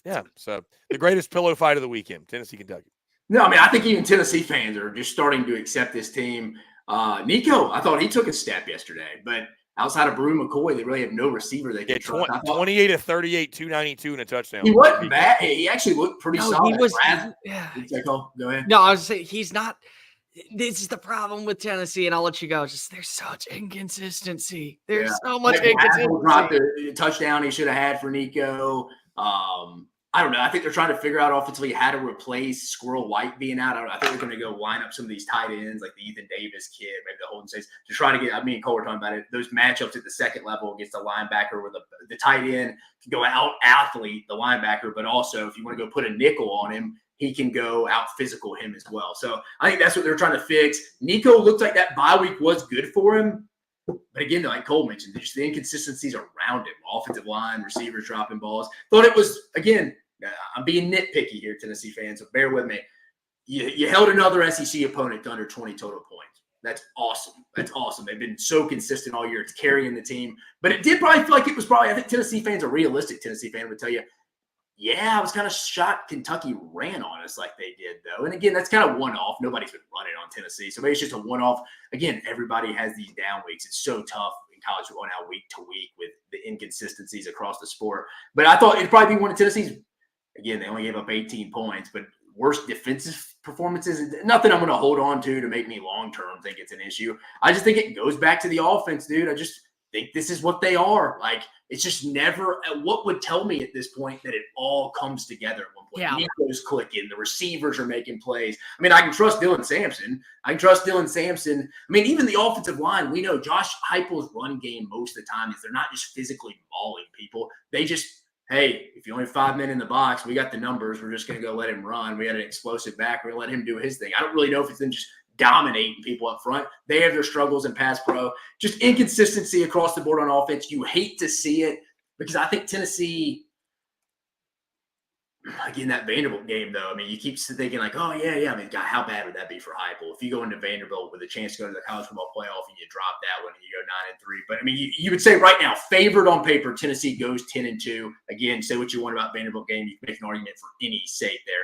Yeah. So the greatest pillow fight of the weekend, Tennessee, Kentucky. No, I mean, I think even Tennessee fans are just starting to accept this team. Nico, I thought he took a step yesterday, but outside of Brew McCoy, they really have no receiver they can trust. 28 of 38, 292 and a touchdown. He wasn't bad. He actually looked pretty solid. He was. Go ahead. No, I was saying he's not. This is the problem with Tennessee, and I'll let you go. Just there's such inconsistency. There's so much inconsistency. Dropped the touchdown he should have had for Nico. I don't know. I think they're trying to figure out offensively how to replace Squirrel White being out. I think they're going to go line up some of these tight ends like the Ethan Davis kid, maybe the Holden States, to try to get, me and Cole were talking about it, those matchups at the second level against the linebacker where the tight end can go out athlete the linebacker, but also if you want to go put a nickel on him, he can go out physical him as well. So I think that's what they're trying to fix. Nico looked like that bye week was good for him. But again, like Cole mentioned, just the inconsistencies around him, offensive line, receivers dropping balls. Thought it was, again, I'm being nitpicky here, Tennessee fans, so bear with me. You held another SEC opponent to under 20 total points. That's awesome. That's awesome. They've been so consistent all year. It's carrying the team. But it did probably feel like it was I think Tennessee fans, a realistic Tennessee fan would tell you, yeah, I was kind of shocked Kentucky ran on us like they did, though. And again, that's kind of one-off. Nobody's been running on Tennessee. So maybe it's just a one-off. Again, everybody has these down weeks. It's so tough in college going out week to week with the inconsistencies across the sport. But I thought it'd probably be one of Tennessee's. Again, they only gave up 18 points, but worst defensive performances. Nothing I'm going to hold on to make me long-term think it's an issue. I just think it goes back to the offense, dude. I just think this is what they are. Like, it's just never – what would tell me at this point that it all comes together at one point? Yeah. Nico's clicking. The receivers are making plays. I mean, I can trust Dylan Sampson. I mean, even the offensive line, we know Josh Heupel's run game most of the time is they're not just physically mauling people. They just – hey, if you only have 5 men in the box, we got the numbers. We're just going to go let him run. We got an explosive back. We're going to let him do his thing. I don't really know if it's them just dominating people up front. They have their struggles in pass pro. Just inconsistency across the board on offense. You hate to see it because I think Tennessee, again, that Vanderbilt game, though, I mean, you keep thinking like, oh, yeah. I mean, God, how bad would that be for Heupel? If you go into Vanderbilt with a chance to go to the college football playoff and you drop that one and you go 9-3. But, I mean, you would say right now, favored on paper, Tennessee goes 10-2. Again, say what you want about Vanderbilt game. You can make an argument for any state there.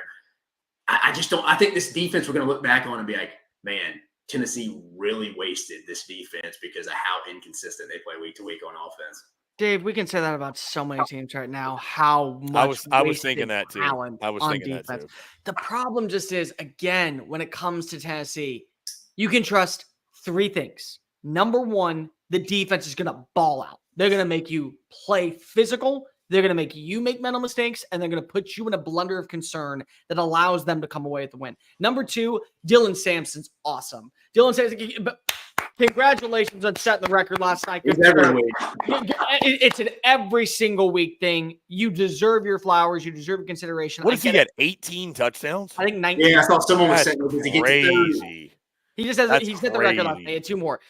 I just don't – I think this defense we're going to look back on and be like, man, Tennessee really wasted this defense because of how inconsistent they play week to week on offense. Dave, we can say that about so many teams right now. How much I was thinking that too. I was thinking defense. That too. The problem just is, again, when it comes to Tennessee, you can trust 3 things. Number one, the defense is going to ball out. They're going to make you play physical. They're going to make you make mental mistakes, and they're going to put you in a blunder of concern that allows them to come away with the win. Number 2, Dylan Sampson's awesome. Dylan Sampson, but congratulations on setting the record last night. It's an every single week thing. You deserve your flowers. You deserve your consideration. What does he get? 18 touchdowns? I think 19. Yeah, I thought someone was saying crazy. He just has he set the record last night. He had 2 more.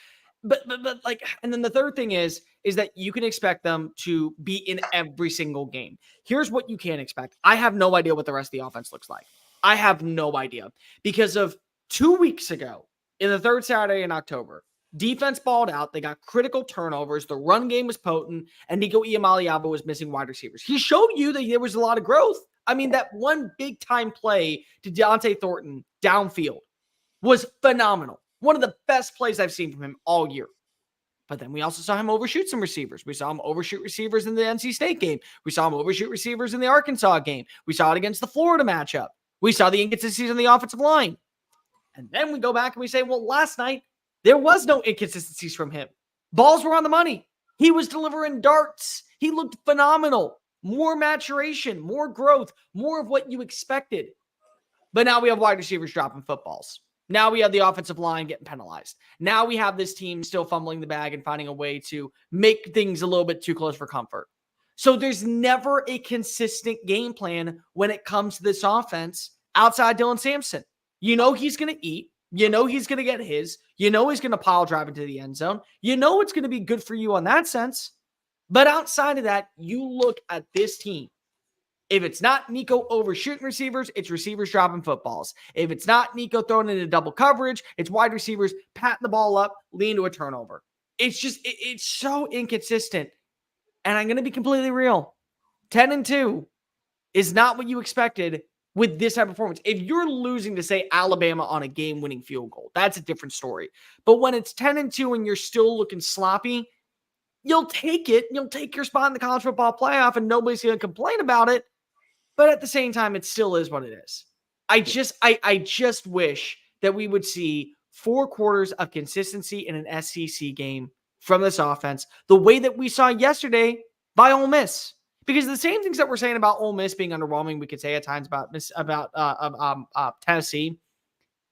But like, and then the third thing is that you can expect them to be in every single game. Here's what you can expect. I have no idea what the rest of the offense looks like. I have no idea because of 2 weeks ago in the third Saturday in October, defense balled out. They got critical turnovers. The run game was potent, and Nico Iamaleava was missing wide receivers. He showed you that there was a lot of growth. I mean, that one big-time play to Deontay Thornton downfield was phenomenal. One of the best plays I've seen from him all year. But then we also saw him overshoot some receivers. We saw him overshoot receivers in the NC State game. We saw him overshoot receivers in the Arkansas game. We saw it against the Florida matchup. We saw the inconsistencies in the offensive line. And then we go back and we say, well, last night, there was no inconsistencies from him. Balls were on the money. He was delivering darts. He looked phenomenal. More maturation, more growth, more of what you expected. But now we have wide receivers dropping footballs. Now we have the offensive line getting penalized. Now we have this team still fumbling the bag and finding a way to make things a little bit too close for comfort. So there's never a consistent game plan when it comes to this offense outside Dylan Sampson. You know he's going to eat. You know he's going to get his. You know he's going to pile drive into the end zone. You know it's going to be good for you on that sense. But outside of that, you look at this team. If it's not Nico overshooting receivers, it's receivers dropping footballs. If it's not Nico throwing into double coverage, it's wide receivers patting the ball up, leading to a turnover. It's just, it's so inconsistent. And I'm going to be completely real. 10-2 is not what you expected with this type of performance. If you're losing to, say, Alabama on a game-winning field goal, that's a different story. But when it's 10-2 and you're still looking sloppy, you'll take it. You'll take your spot in the college football playoff, and nobody's going to complain about it. But at the same time, it still is what it is. I just wish that we would see 4 quarters of consistency in an SEC game from this offense, the way that we saw yesterday by Ole Miss. Because the same things that we're saying about Ole Miss being underwhelming, we could say at times about Tennessee.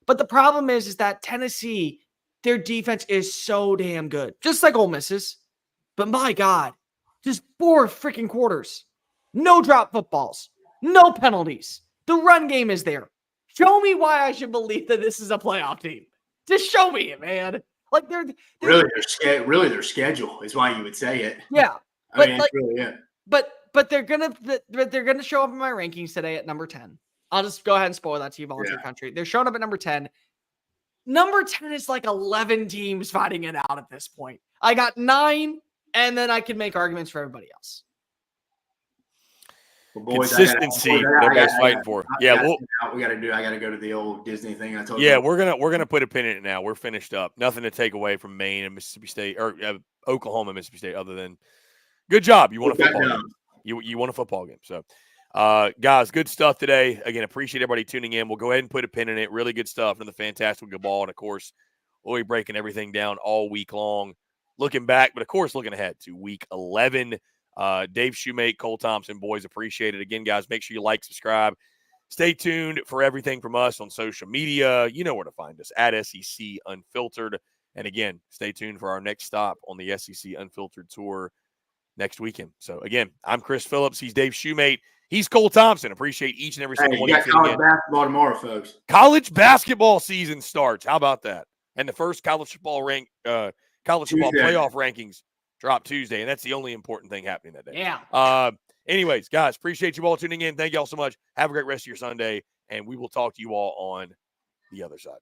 But the problem is that Tennessee, their defense is so damn good, just like Ole Miss's. But my God, just 4 freaking quarters, no drop footballs, no penalties. The run game is there. Show me why I should believe that this is a playoff team. Just show me it, man. Like they're really their schedule is why you would say it. Yeah, I mean, like, really it. But they're gonna show up in my rankings today at number 10. I'll just go ahead and spoil that to you, Volunteer Country. They're showing up at number 10. Number 10 is like 11 teams fighting it out at this point. I got 9, and then I can make arguments for everybody else. Well, boys, consistency, everybody's fighting for. Yeah, I got to go to the old Disney thing. I told you. Yeah, we're gonna put a pin in it now. We're finished up. Nothing to take away from Maine and Mississippi State or Oklahoma and Mississippi State, other than good job. You won a football game. You won a football game. So, guys, good stuff today. Again, appreciate everybody tuning in. We'll go ahead and put a pin in it. Really good stuff. Another fantastic good ball, and of course, we'll be breaking everything down all week long. Looking back, but of course, looking ahead to week 11. Dave Shumate, Cole Thompson, boys, appreciate it. Again, guys, make sure you like, subscribe. Stay tuned for everything from us on social media. You know where to find us, at SEC Unfiltered. And again, stay tuned for our next stop on the SEC Unfiltered Tour next weekend. So, again, I'm Chris Phillips. He's Dave Shumate. He's Cole Thompson. Appreciate each and every single one. You got college basketball tomorrow, folks. College basketball season starts. How about that? And the first college football playoff rankings drop Tuesday, and that's the only important thing happening that day. Yeah. Anyways, guys, appreciate you all tuning in. Thank you all so much. Have a great rest of your Sunday, and we will talk to you all on the other side.